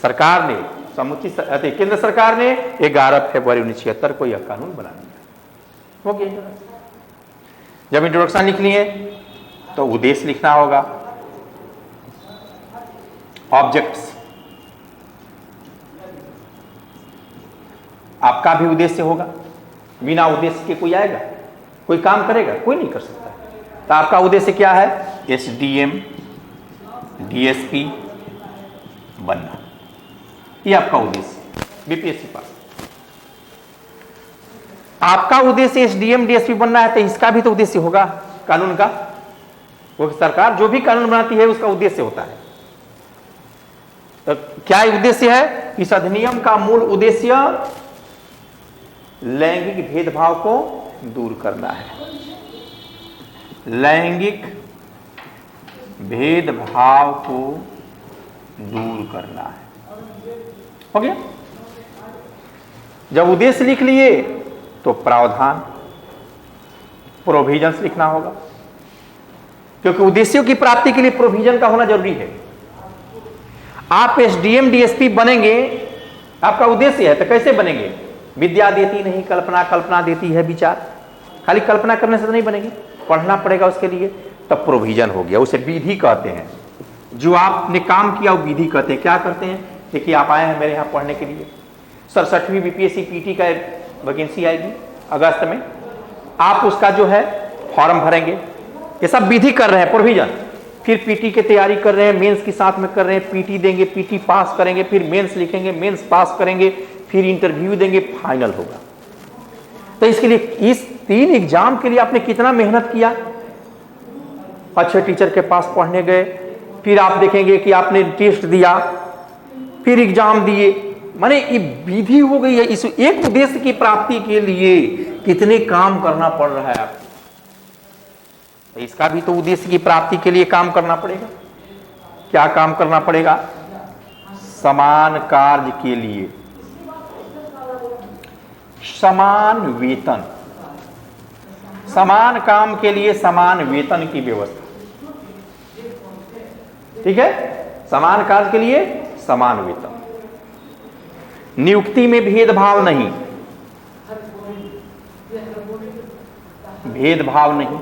सरकार ने समुचित केंद्र सरकार ने 11 फरवरी 1976 को यह कानून बना दिया। हो गया। जब इंट्रोडक्शन लिख लिए तो उद्देश्य लिखना होगा, ऑब्जेक्ट्स, आपका भी उद्देश्य होगा। बिना उद्देश्य के कोई आएगा, कोई काम करेगा, कोई नहीं कर सकता। तो आपका उद्देश्य क्या है, एसडीएम डीएसपी बनना, ये आपका उद्देश्य बीपीएससी पास। आपका उद्देश्य एसडीएम डीएसपी बनना है, तो इसका भी तो उद्देश्य होगा कानून का। वो सरकार जो भी कानून बनाती है उसका उद्देश्य होता है। तो क्या उद्देश्य है, इस अधिनियम का मूल उद्देश्य लैंगिक भेदभाव को दूर करना है। लैंगिक भेदभाव को दूर करना है। हो गया। जब उद्देश्य लिख लिए तो प्रावधान प्रोविजंस लिखना होगा, क्योंकि उद्देश्यों की प्राप्ति के लिए प्रोविजन का होना जरूरी है। आप एसडीएम डीएसपी बनेंगे, आपका उद्देश्य है, तो कैसे बनेंगे? विद्या देती नहीं कल्पना, कल्पना देती है विचार। खाली कल्पना करने से तो नहीं बनेंगे, पढ़ना पड़ेगा उसके लिए, तब प्रोविजन हो गया। उसे विधि कहते हैं। जो आपने काम किया वो विधि कहते हैं। क्या करते हैं? देखिए, आप आए हैं मेरे यहाँ पढ़ने के लिए, 67वीं बीपीएससी पीटी का वैकेंसी आएगी अगस्त में, आप उसका जो है फॉर्म भरेंगे। ये सब विधि कर रहे हैं, प्रोविजन। फिर पीटी की तैयारी कर रहे हैं, मेंस के साथ में कर रहे हैं, पीटी देंगे, पीटी पास करेंगे, फिर मेंस लिखेंगे, मेंस पास करेंगे, फिर इंटरव्यू देंगे, फाइनल होगा। तो इसके लिए, इस 3 एग्जाम के लिए आपने कितना मेहनत किया। अच्छे टीचर के पास पढ़ने गए, फिर आप देखेंगे कि आपने टेस्ट दिया, फिर एग्जाम दिए, माने ये विधि हो गई है। इस एक उद्देश्य की प्राप्ति के लिए कितने काम करना पड़ रहा है आपको। तो इसका भी तो उद्देश्य की प्राप्ति के लिए काम करना पड़ेगा। क्या काम करना पड़ेगा? समान कार्य के लिए समान वेतन, समान काम के लिए समान वेतन की व्यवस्था। ठीक है, समान कार्य के लिए समान वेतन, नियुक्ति में भेदभाव नहीं, भेदभाव नहीं।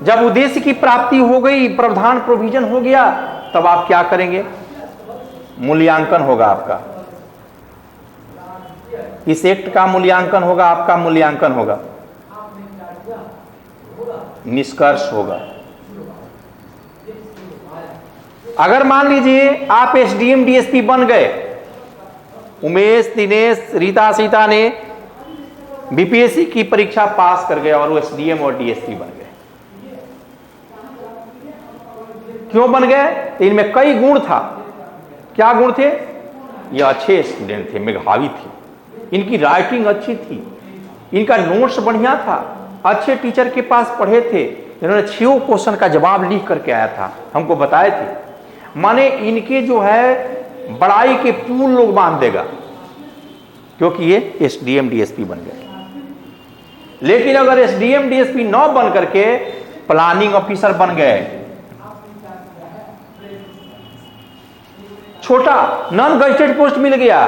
जब उद्देश्य की प्राप्ति हो गई, प्रावधान प्रोविजन हो गया, तब आप क्या करेंगे? मूल्यांकन होगा आपका, इस एक्ट का मूल्यांकन होगा, आपका मूल्यांकन होगा, निष्कर्ष होगा। अगर मान लीजिए आप एसडीएम डीएसपी बन गए, उमेश, दिनेश, रीता, सीता ने बीपीएससी की परीक्षा पास कर गए और वो एसडीएम और डीएसपी बन गए। क्यों बन गए? इनमें कई गुण था। क्या गुण थे? ये अच्छे स्टूडेंट थे, मेधावी थे, इनकी राइटिंग अच्छी थी, इनका नोट्स बढ़िया था, अच्छे टीचर के पास पढ़े थे, इन्होंने 6 क्वेश्चन का जवाब लिख करके आया था, हमको बताए थे। माने इनके जो है बड़ाई के पूल लोग बांध देगा, क्योंकि ये एसडीएम डीएसपी बन गए। लेकिन अगर एसडीएम डीएसपी न बन करके प्लानिंग ऑफिसर बन गए, छोटा नॉन गजेटेड पोस्ट मिल गया,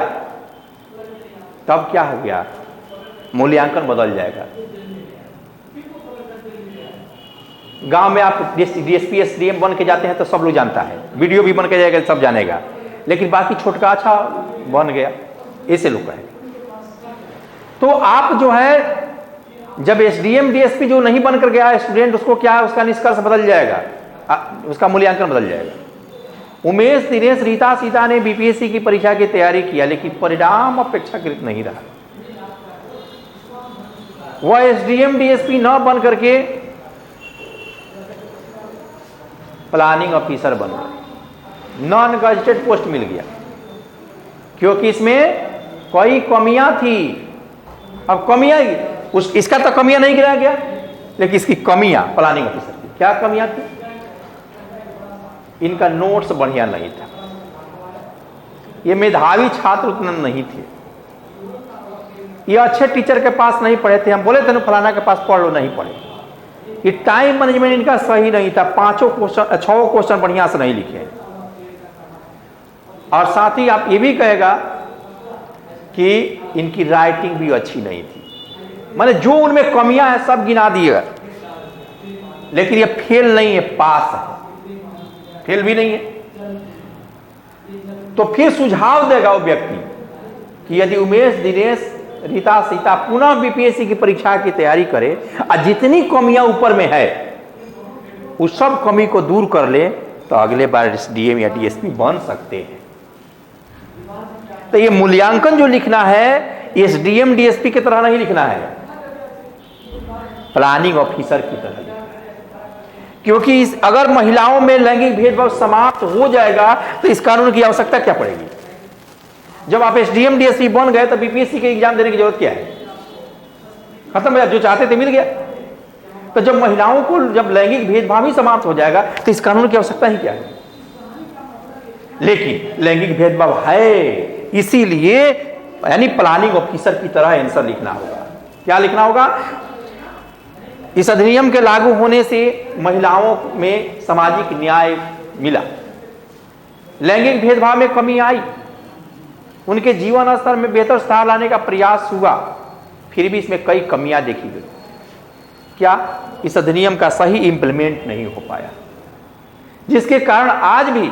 तब क्या हो गया? मूल्यांकन बदल जाएगा। गांव में आप डीएसपी एसडीएम बन के जाते हैं तो सब लोग जानता है, वीडियो भी बन के जाएगा, सब जानेगा। लेकिन बाकी छोटका अच्छा बन गया, ऐसे लोग कहेंगे। तो आप जो है, जब एसडीएम डीएसपी जो नहीं बनकर गया स्टूडेंट, उसको क्या, उसका निष्कर्ष बदल जाएगा, उसका मूल्यांकन बदल जाएगा। उमेश, दिनेश, रीता, सीता ने बीपीएससी की परीक्षा की तैयारी किया, लेकिन परिणाम अपेक्षाकृत नहीं रहा। वह एसडीएम डीएसपी न बन करके प्लानिंग ऑफिसर बन गए, नॉन गजेटेड पोस्ट मिल गया, क्योंकि इसमें कोई कमियां थी। अब कमियां, इसका तो कमियां नहीं गिराया गया, लेकिन इसकी कमियां प्लानिंग ऑफिसर की क्या कमियां थी? इनका नोट्स बढ़िया नहीं था, ये मेधावी छात्र उतना नहीं थे, ये अच्छे टीचर के पास नहीं पढ़े थे। हम बोले थे ना फलाना के पास पढ़ लो, नहीं पढ़े। ये टाइम मैनेजमेंट इनका सही नहीं था, 6 क्वेश्चन बढ़िया से नहीं लिखे। और साथ ही आप ये भी कहेगा कि इनकी राइटिंग भी अच्छी नहीं थी, माने जो उनमें कमियां हैं सब गिना दिएगा, लेकिन ये फेल नहीं है, पास है, फेल भी नहीं है। तो फिर सुझाव देगा वो व्यक्ति कि यदि उमेश, दिनेश, रीता, सीता पुनः बीपीएससी की परीक्षा की तैयारी करे और जितनी कमियां ऊपर में है उस सब कमी को दूर कर ले, तो अगले बार एसडीएम या डीएसपी बन सकते हैं। तो ये मूल्यांकन जो लिखना है, एसडीएम डीएसपी की तरह नहीं लिखना है, प्लानिंग ऑफिसर की तरह लिखना है। क्योंकि अगर महिलाओं में लैंगिक भेदभाव समाप्त हो जाएगा तो इस कानून की आवश्यकता क्या पड़ेगी? जब आप एसडीएम डीएसपी बन गए तो बीपीएससी के एग्जाम देने की जरूरत क्या है? खत्म हो गया, जो चाहते थे मिल गया। तो जब महिलाओं को, जब लैंगिक भेदभाव ही समाप्त हो जाएगा तो इस कानून की आवश्यकता ही क्या है? लेकिन लैंगिक भेदभाव है, इसीलिए यानी प्लानिंग ऑफिसर की तरह आंसर लिखना होगा। क्या लिखना होगा? इस अधिनियम के लागू होने से महिलाओं में सामाजिक न्याय मिला, लैंगिक भेदभाव में कमी आई, उनके जीवन स्तर में बेहतर सुधार लाने का प्रयास हुआ, फिर भी इसमें कई कमियां देखी गई। क्या? इस अधिनियम का सही इंप्लीमेंट नहीं हो पाया, जिसके कारण आज भी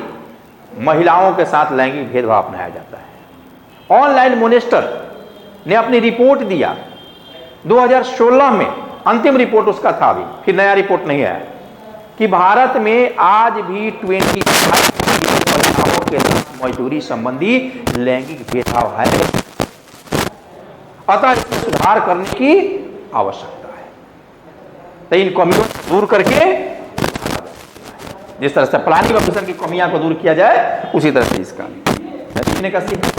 महिलाओं के साथ लैंगिक भेदभाव अपनाया जाता है। ऑनलाइन मोनेस्टर ने अपनी रिपोर्ट दिया 2016 में, अंतिम रिपोर्ट उसका था, अभी फिर नया रिपोर्ट नहीं आया, कि भारत में आज भी 25% महिलाओं के साथ मजदूरी संबंधी लैंगिक भेदभाव है। अतः इसमें सुधार करने की आवश्यकता है। तो इन कमियों को दूर करके, जिस तरह से प्लानिंग ऑफिसर की कमियां को दूर किया जाए, उसी तरह से इसका लिखने का सीखा।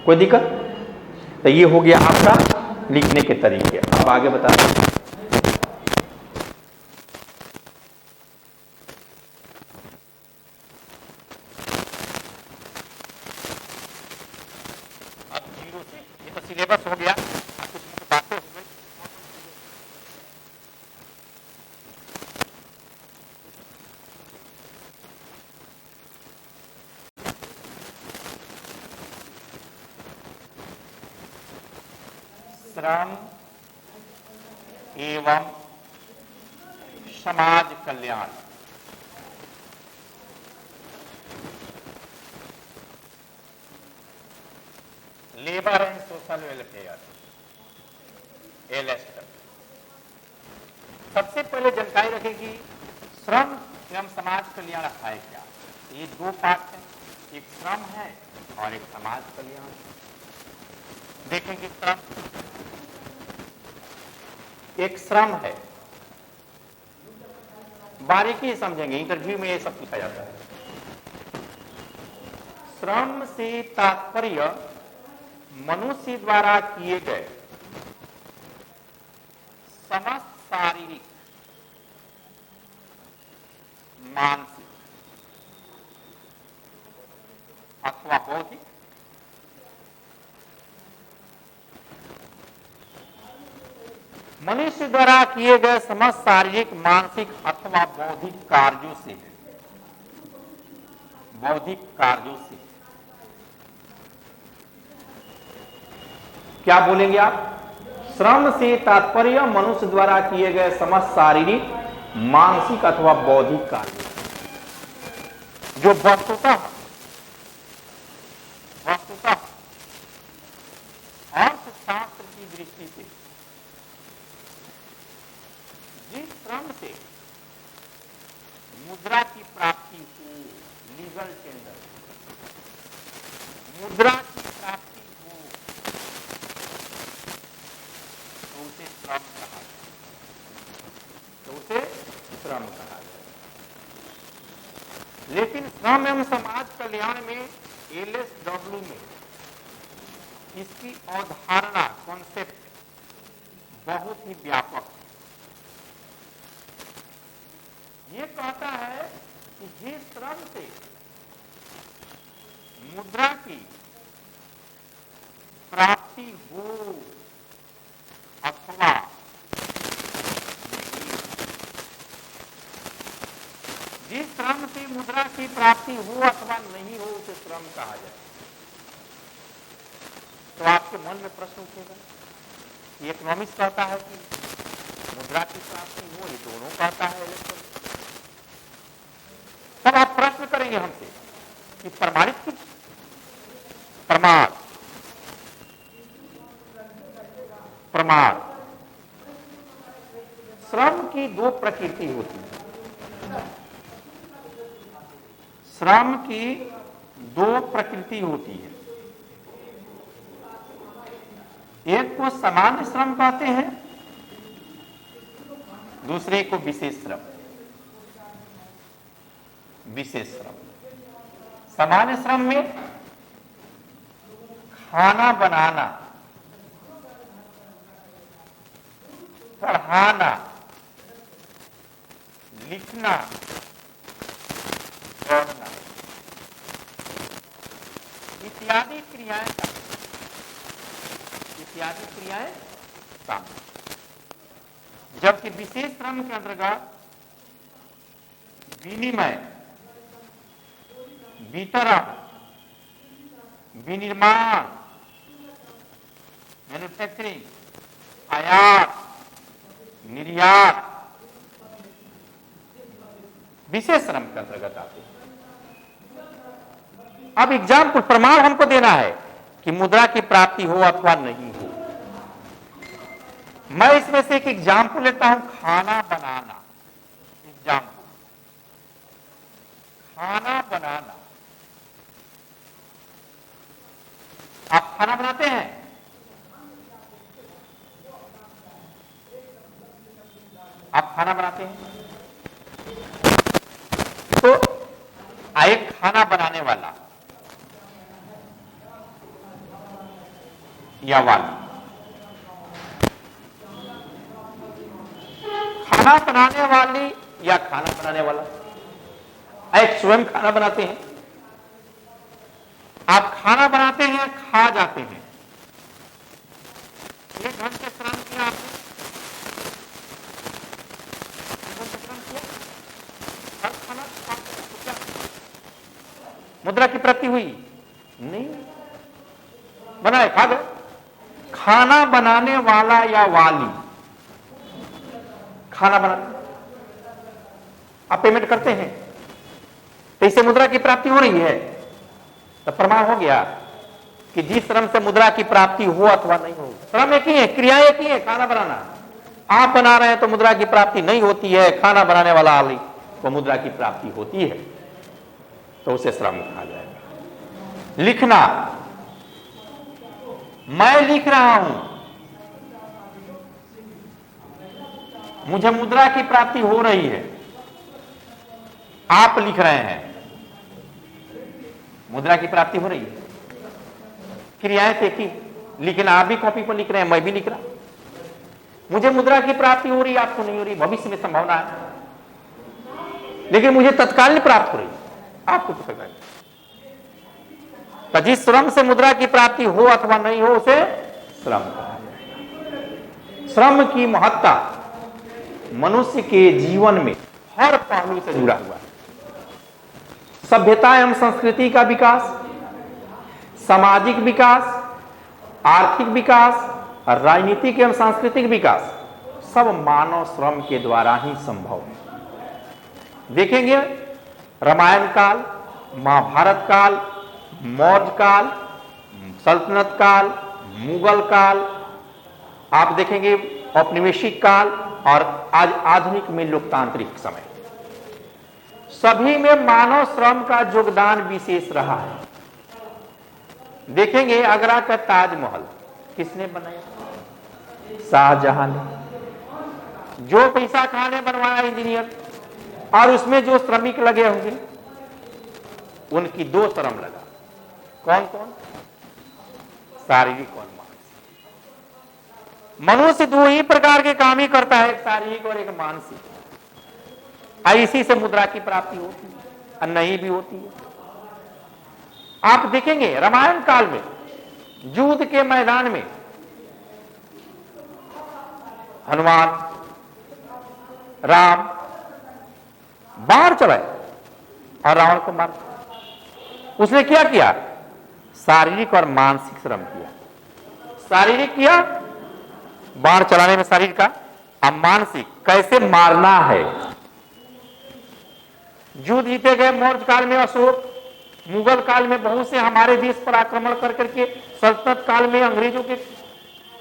कोई दिक्कत? तो ये हो गया आपका लिखने के तरीके। अब आगे बता दें। अब 0 से, ये तो सिलेबस हो गया, कुछ बातें हो गई। श्रम एवं समाज कल्याण, लेबर एंड सोशल वेलफेयर, एलएसडब्ल्यू। सबसे पहले जानकारी रखेगी श्रम एवं समाज कल्याण है क्या। ये दो पार्ट है, एक श्रम है और एक समाज कल्याण। देखेंगे श्रम, एक श्रम है, बारीकी समझेंगे, इंटरव्यू में ये सब पूछा जाता है। श्रम से तात्पर्य मनुष्य द्वारा किए गए समस्त शारीरिक, मानसिक अथवा बौद्धिक मनुष्य द्वारा किए गए समस्त शारीरिक, मानसिक अथवा बौद्धिक कार्यों से, बौद्धिक कार्यों से। क्या बोलेंगे आप? श्रम से तात्पर्य मनुष्य द्वारा किए गए समस्त शारीरिक, मानसिक अथवा बौद्धिक कार्य, जो वस्तुतः अर्थशास्त्र की दृष्टि से जिस श्रम से मुद्रा की प्राप्ति हो, लीगल टेंडर, मुद्रा की प्राप्ति हो, तो उसे श्रम कहा जाए, लेकिन श्रम एवं समाज कल्याण में, एलएसडब्ल्यू में, इसकी अवधारणा, कॉन्सेप्ट बहुत ही व्यापक है। ये कहता है कि जिस श्रम से मुद्रा की प्राप्ति हो अथवा जिस श्रम से मुद्रा की प्राप्ति हो अथवा नहीं हो, उसे श्रम कहा जाए। तो आपके मन में प्रश्न उठेगा, ये इकोनॉमिक्स कहता है कि मुद्रा की प्राप्ति हो, ये दोनों कहता है। तब आप प्रश्न करेंगे हमसे कि प्रमाणित कुछ प्रमाण श्रम की दो प्रकृति होती है। श्रम की दो प्रकृति होती है, एक को सामान्य श्रम कहते हैं, दूसरे को विशेष श्रम। विशेष श्रम, सामान्य श्रम में खाना बनाना, पढ़ाना, लिखना, पढ़ना, इत्यादि क्रियाएं शामिल। जबकि विशेष श्रम के अंतर्गत विनिमय, वितरण, विनिर्माण, मैन्युफैक्चरिंग, आयात, निर्यात विशेष श्रम के अंतर्गत आते हैं। अब एग्जाम्पल प्रमाण हमको देना है कि मुद्रा की प्राप्ति हो अथवा नहीं हो। मैं इसमें से एक एग्जाम्पल लेता हूं, खाना बनाना। एग्जाम्पल, खाना बनाना। आप खाना बनाते हैं? आप खाना बनाते हैं? तो एक खाना बनाने वाला या वाली, खाना बनाने वाली या खाना बनाने वाला, एक स्वयं खाना बनाते हैं। आप खाना बनाते हैं, खा जाते हैं। 1 घंटे श्रम किया आपने, 1 घंटे श्रम किया, हर खाना तो क्या मुद्रा की प्राप्ति हुई? नहीं, बनाए खा गए। खाना बनाने वाला या वाली, खाना बनाना, आप पेमेंट करते हैं तो इससे मुद्रा की प्राप्ति हो रही है। तो प्रमाण हो गया कि जिस श्रम से मुद्रा की प्राप्ति हो अथवा नहीं हो। श्रम एक ही है, क्रिया एक ही है, खाना बनाना। आप बना रहे हैं तो मुद्रा की प्राप्ति नहीं होती है, खाना बनाने वाला आली तो मुद्रा की प्राप्ति होती है, तो उसे श्रम कहा जाएगा। लिखना, मैं लिख रहा हूं, मुझे मुद्रा की प्राप्ति हो रही है। आप लिख रहे हैं, मुद्रा की प्राप्ति हो रही है। क्रियाएं देखी, लिखना, आप भी कॉपी पर लिख रहे हैं, मैं भी लिख रहा। मुझे मुद्रा की प्राप्ति हो रही है, आपको नहीं हो रही। भविष्य में संभावना है, लेकिन मुझे तत्काल प्राप्त हो रही है, आपको तो सकता है। तो जिस श्रम से मुद्रा की प्राप्ति हो अथवा नहीं हो उसे श्रम कहा जाएगा। श्रम की महत्ता मनुष्य के जीवन में हर पहलू से जुड़ा हुआ है। सभ्यता एवं संस्कृति का विकास, सामाजिक विकास, आर्थिक विकास और राजनीतिक एवं सांस्कृतिक विकास सब मानव श्रम के द्वारा ही संभव है। देखेंगे रामायण काल, महाभारत काल, मौर्य काल, सल्तनत काल, मुगल काल, आप देखेंगे औपनिवेशिक काल और आज आधुनिक में लोकतांत्रिक समय, सभी में मानव श्रम का योगदान विशेष रहा है। देखेंगे आगरा का ताजमहल किसने बनाया? शाहजहां ने। जो पैसा खाने बनवाया इंजीनियर, और उसमें जो श्रमिक लगे होंगे उनकी 2 श्रम लगा। कौन कौन? शारीरिक और मानसिक। मनुष्य 2 ही प्रकार के काम ही करता है, एक शारीरिक और एक मानसिक। इसी से मुद्रा की प्राप्ति होती है और नहीं भी होती है। आप देखेंगे रामायण काल में युद्ध के मैदान में हनुमान, राम बाण चलाए और रावण को मार। उसने क्या किया? शारीरिक और मानसिक श्रम किया। शारीरिक किया, बाण चलाने में शरीर का, और मानसिक कैसे मारना है। युद्ध जीते गए मौर्य काल में अशोक, मुगल काल में बहुत से हमारे देश पर आक्रमण कर करके, सल्तनत काल में अंग्रेजों के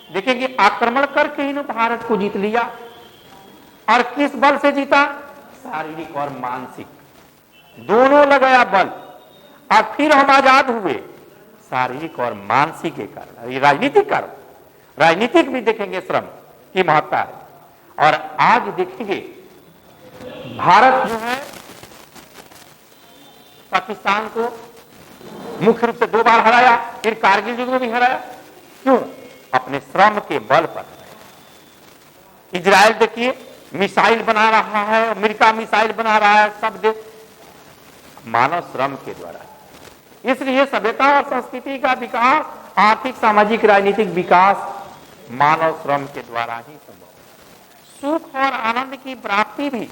देखेंगे आक्रमण करके ही भारत को जीत लिया। और किस बल से जीता? शारीरिक और मानसिक दोनों लगाया बल, और फिर हम आजाद हुए शारीरिक और मानसिक के कारण। ये राजनीतिक कारण, राजनीतिक भी देखेंगे श्रम की महत्ता है। और आज देखेंगे भारत जो है पाकिस्तान को मुख्य रूप से 2 बार हराया, फिर कारगिल युद्ध में भी हराया। क्यों? अपने श्रम के बल पर हराया। इजराइल देखिए मिसाइल बना रहा है, अमेरिका मिसाइल बना रहा है, सब देश मानव श्रम के द्वारा। इसलिए सभ्यता और संस्कृति का विकास, आर्थिक सामाजिक राजनीतिक विकास मानव श्रम के द्वारा ही संभव है। सुख और आनंद की प्राप्ति भी,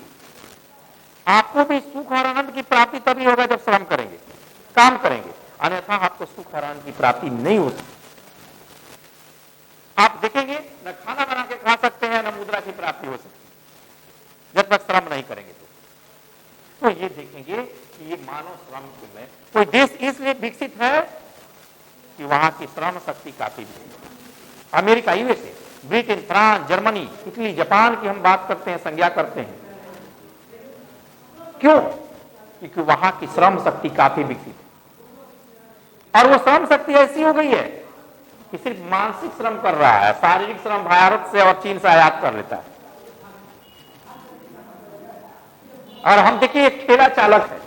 आपको भी सुख और आनंद की प्राप्ति तभी होगा जब श्रम करेंगे, काम करेंगे, अन्यथा आपको सुख और आनंद की प्राप्ति नहीं हो सकती। आप देखेंगे न खाना बना के खा सकते हैं, न मुद्रा की प्राप्ति हो सकती है जब तक श्रम नहीं करेंगे। तो ये देखेंगे कि ये मानव श्रम में कोई देश इसलिए विकसित है कि वहां की श्रम शक्ति काफी है। America, USA, Britain, France, Germany, Italy, Japan की हम बात करते हैं, संज्ञा करते हैं। क्यों? क्योंकि वहां की श्रम शक्ति काफी विकसित है और वो श्रम शक्ति ऐसी हो गई है कि सिर्फ मानसिक श्रम कर रहा है, शारीरिक श्रम भारत से और चीन से आयात कर लेता है। और हम देखिए एक ठेला चालक है,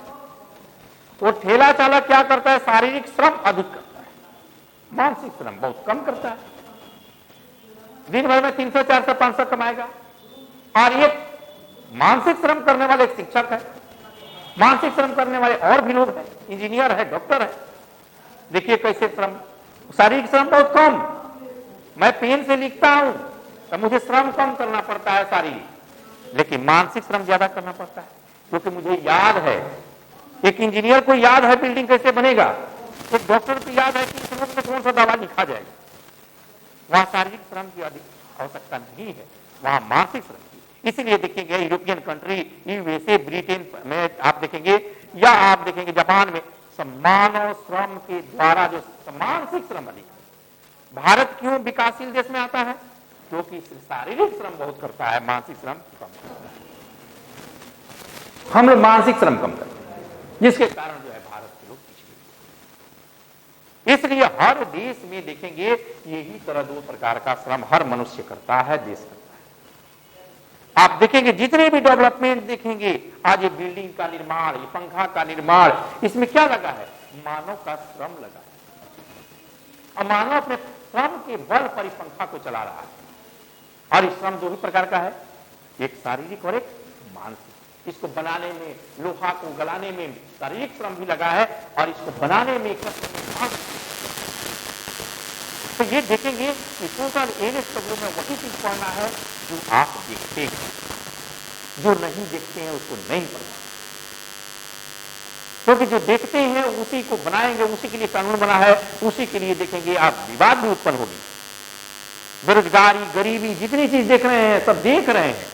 वो ठेला चालक क्या करता है? शारीरिक श्रम अधिक करता है, मानसिक श्रम बहुत कम करता है। दिन भर में 300, 400, 500 कमाएगा। और ये मानसिक श्रम करने वाले एक शिक्षक है, मानसिक श्रम करने वाले और भी लोग हैं, इंजीनियर है, डॉक्टर है। देखिए कैसे श्रम, शारीरिक श्रम बहुत कम, मैं पेन से लिखता हूं तो मुझे श्रम कम करना पड़ता है शारीरिक, लेकिन मानसिक श्रम ज्यादा करना पड़ता है क्योंकि मुझे याद है। एक इंजीनियर को याद है बिल्डिंग कैसे बनेगा, एक डॉक्टर को याद है कि इस रोग में कौन सा दवा लिखा जाएगा। वहां शारीरिक श्रम की अधिक आवश्यकता नहीं है, वहां मानसिक श्रम की। इसीलिए देखेंगे यूरोपियन कंट्री, यूएसए, ब्रिटेन में आप देखेंगे, या आप देखेंगे जापान में, मानव श्रम के द्वारा जो मानसिक श्रम अधिक है। भारत क्यों विकासशील देश में आता है? क्योंकि शारीरिक श्रम बहुत करता है, मानसिक श्रम कम करता है। हम लोग मानसिक श्रम कम करते हैं, जिसके कारण जो है भारत के लोग पिछड़े। इसलिए हर देश में देखेंगे यही तरह दो प्रकार का श्रम हर मनुष्य करता है, देश करता है। आप देखेंगे जितने भी डेवलपमेंट देखेंगे, आज ये बिल्डिंग का निर्माण, ये पंखा का निर्माण, इसमें क्या लगा है? मानव का श्रम लगा है। और मानव अपने श्रम के बल पर पंखा को चला रहा है। और इस श्रम दो ही प्रकार का है, एक शारीरिक और एक मानसिक। इसको बनाने में, लोहा को गलाने में शारीरिक श्रम भी लगा है और इसको बनाने में तो ये देखेंगे कि टोटल एनएस में वही चीज पढ़ना है जो आप देखते हैं, जो नहीं देखते हैं उसको नहीं पढ़ना। क्योंकि जो देखते हैं उसी को बनाएंगे, उसी के लिए कानून बना है, उसी के लिए देखेंगे आप विवाद भी उत्पन्न होगी। बेरोजगारी, गरीबी, जितनी चीज देख रहे हैं सब देख रहे हैं,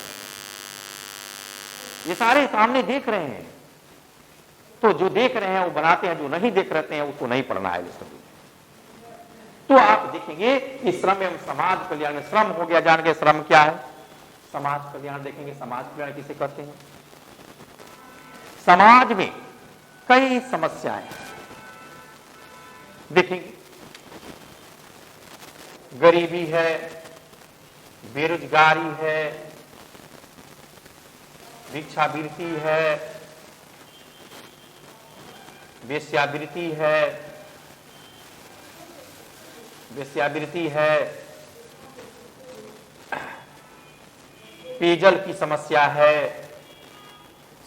ये सारे सामने देख रहे हैं। तो जो देख रहे हैं वो बनाते हैं, जो नहीं देख रहे हैं उसको नहीं पढ़ना है। तो आप देखेंगे कि श्रम एवं समाज कल्याण में, श्रम हो गया जान के श्रम क्या है, समाज कल्याण देखेंगे, समाज कल्याण किसे कहते हैं। समाज में कई समस्याएं देखेंगे, गरीबी है, बेरोजगारी है, भिक्षावृत्ति है, वेश्यावृत्ति है, पेयजल की समस्या है,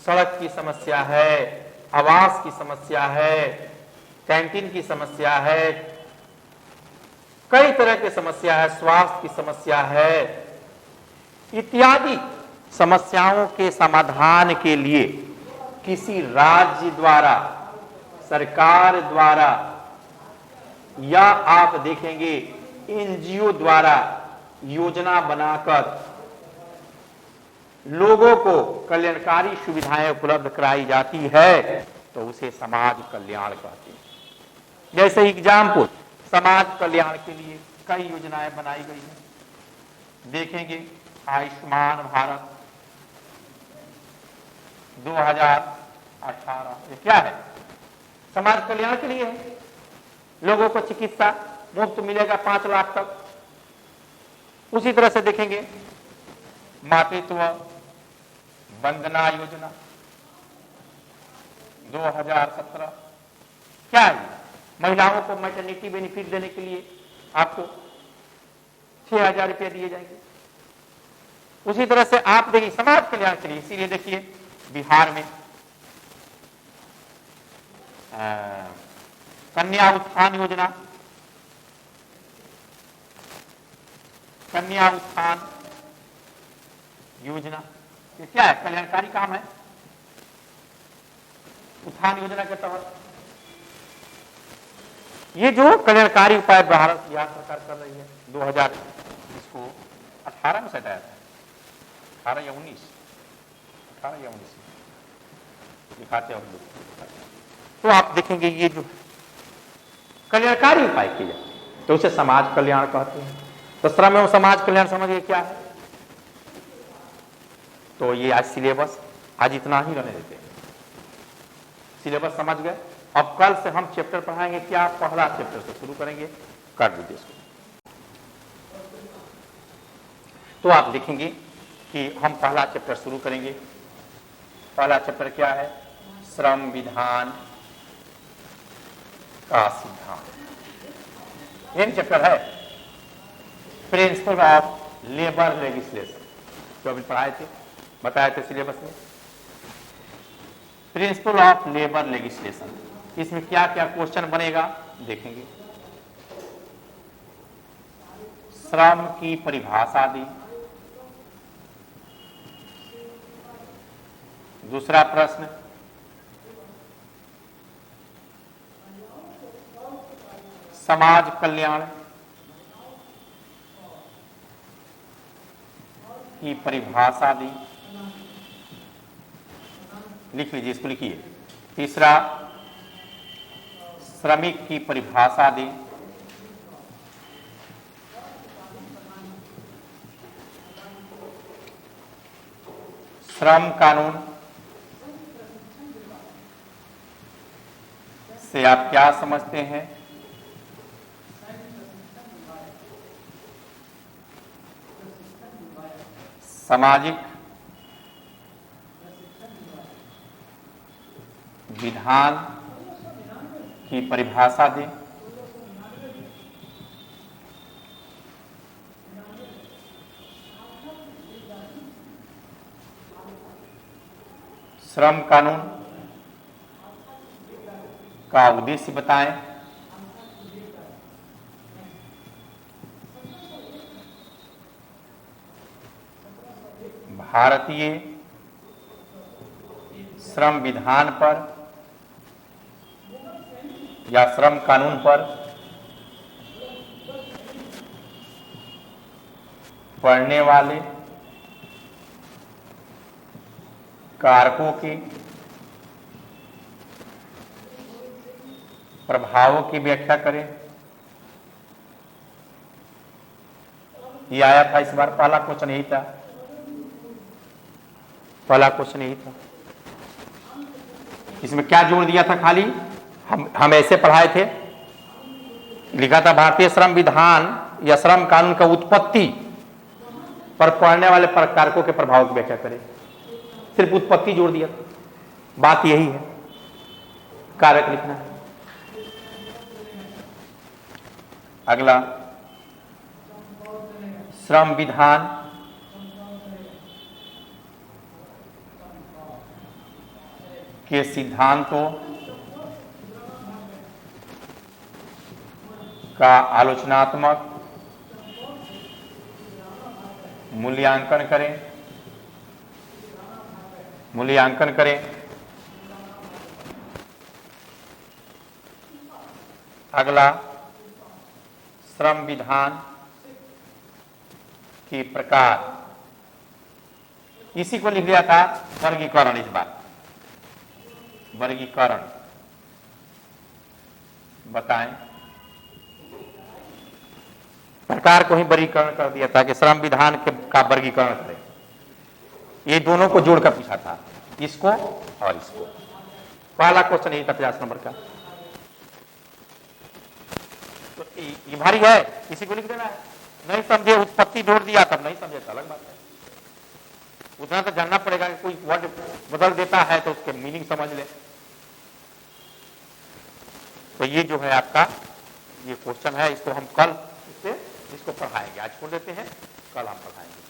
सड़क की समस्या है, आवास की समस्या है, कैंटीन की समस्या है, कई तरह की समस्या है, स्वास्थ्य की समस्या है, इत्यादि समस्याओं के समाधान के लिए किसी राज्य द्वारा, सरकार द्वारा, या आप देखेंगे एनजीओ द्वारा योजना बनाकर लोगों को कल्याणकारी सुविधाएं उपलब्ध कराई जाती है, तो उसे समाज कल्याण कहते हैं। जैसे एग्जाम्पल, समाज कल्याण के लिए कई योजनाएं बनाई गई हैं। देखेंगे आयुष्मान भारत 2018, ये क्या है? समाज कल्याण के लिए है। लोगों को चिकित्सा मुफ्त मिलेगा 5 लाख तक। उसी तरह से देखेंगे मातृत्व वंदना योजना 2017, क्या है? महिलाओं को मैटरनिटी बेनिफिट देने के लिए आपको 6,000 रुपये दिए जाएंगे। उसी तरह से आप देखिए समाज कल्याण के लिए, इसीलिए देखिए बिहार में कन्या उत्थान योजना, कन्या उत्थान योजना ये क्या है? कल्याणकारी काम है। उत्थान योजना के तहत ये जो कल्याणकारी उपाय भारत बिहार सरकार कर रही है 2000 इसको 18 में सटाया था, 18 या 19 दिखाते हैं हम लोग। तो आप देखेंगे ये जो कल्याणकारी उपाय किए जाते हैं तो उसे समाज कल्याण कहते हैं। तो श्रम एवं समाज कल्याण समझिए क्या है। तो ये आज सिलेबस आज इतना ही रहने देते हैं, सिलेबस समझ गए। अब कल से हम चैप्टर पढ़ाएंगे, क्या पहला चैप्टर से शुरू करेंगे, कर दीजिए इसको। तो आप देखेंगे कि हम पहला चैप्टर शुरू करेंगे। पहला चैप्टर क्या है? श्रम विधान का सिद्धांत। ये चैप्टर है प्रिंसिपल ऑफ लेबर लेजिस्लेशन, जो अभी पढ़ाए थे, बताए थे सिलेबस में। प्रिंसिपल ऑफ लेबर लेजिस्लेशन, इसमें क्या क्या क्वेश्चन बनेगा देखेंगे। श्रम की परिभाषा दी। दूसरा प्रश्न, समाज कल्याण की परिभाषा दी, लिख लीजिए, इसको लिखिए। तीसरा, श्रमिक की परिभाषा दी। श्रम कानून से आप क्या समझते हैं? सामाजिक विधान की परिभाषा दें। श्रम कानून का उद्देश्य बताएं। भारतीय श्रम विधान पर या श्रम कानून पर पढ़ने वाले कारकों के प्रभावों की व्याख्या करें। ये आया था इस बार, पहला क्वेश्चन यही था, पहला क्वेश्चन यही था। इसमें क्या जोड़ दिया था? खाली हम ऐसे पढ़ाए थे, लिखा था भारतीय श्रम विधान या श्रम कानून का उत्पत्ति पर पढ़ने वाले कारकों के प्रभाव की व्याख्या करें। सिर्फ उत्पत्ति जोड़ दिया था, बात यही है, कारक लिखना है। अगला, श्रम विधान के सिद्धांतों का आलोचनात्मक मूल्यांकन करें। अगला, श्रम विधान के प्रकार, इसी को लिख दिया था वर्गीकरण। इस बार वर्गीकरण बताएं। प्रकार को ही वर्गीकरण कर दिया था कि श्रम विधान का वर्गीकरण करें। ये दोनों को जोड़कर पूछा था, इसको और इसको। पहला क्वेश्चन यही था 50 नंबर का। तो ये भारी है, इसी को लिख देना है। नहीं समझे, उत्पत्ति जोड़ दिया तब नहीं समझे तो अलग बात है। उतना तो जानना पड़ेगा कि कोई वर्ड बदल देता है तो उसके मीनिंग समझ ले। तो ये जो है आपका ये क्वेश्चन है, इसको हम कल इसको पढ़ाएंगे। आज छोड़ देते हैं, कल हम पढ़ाएंगे।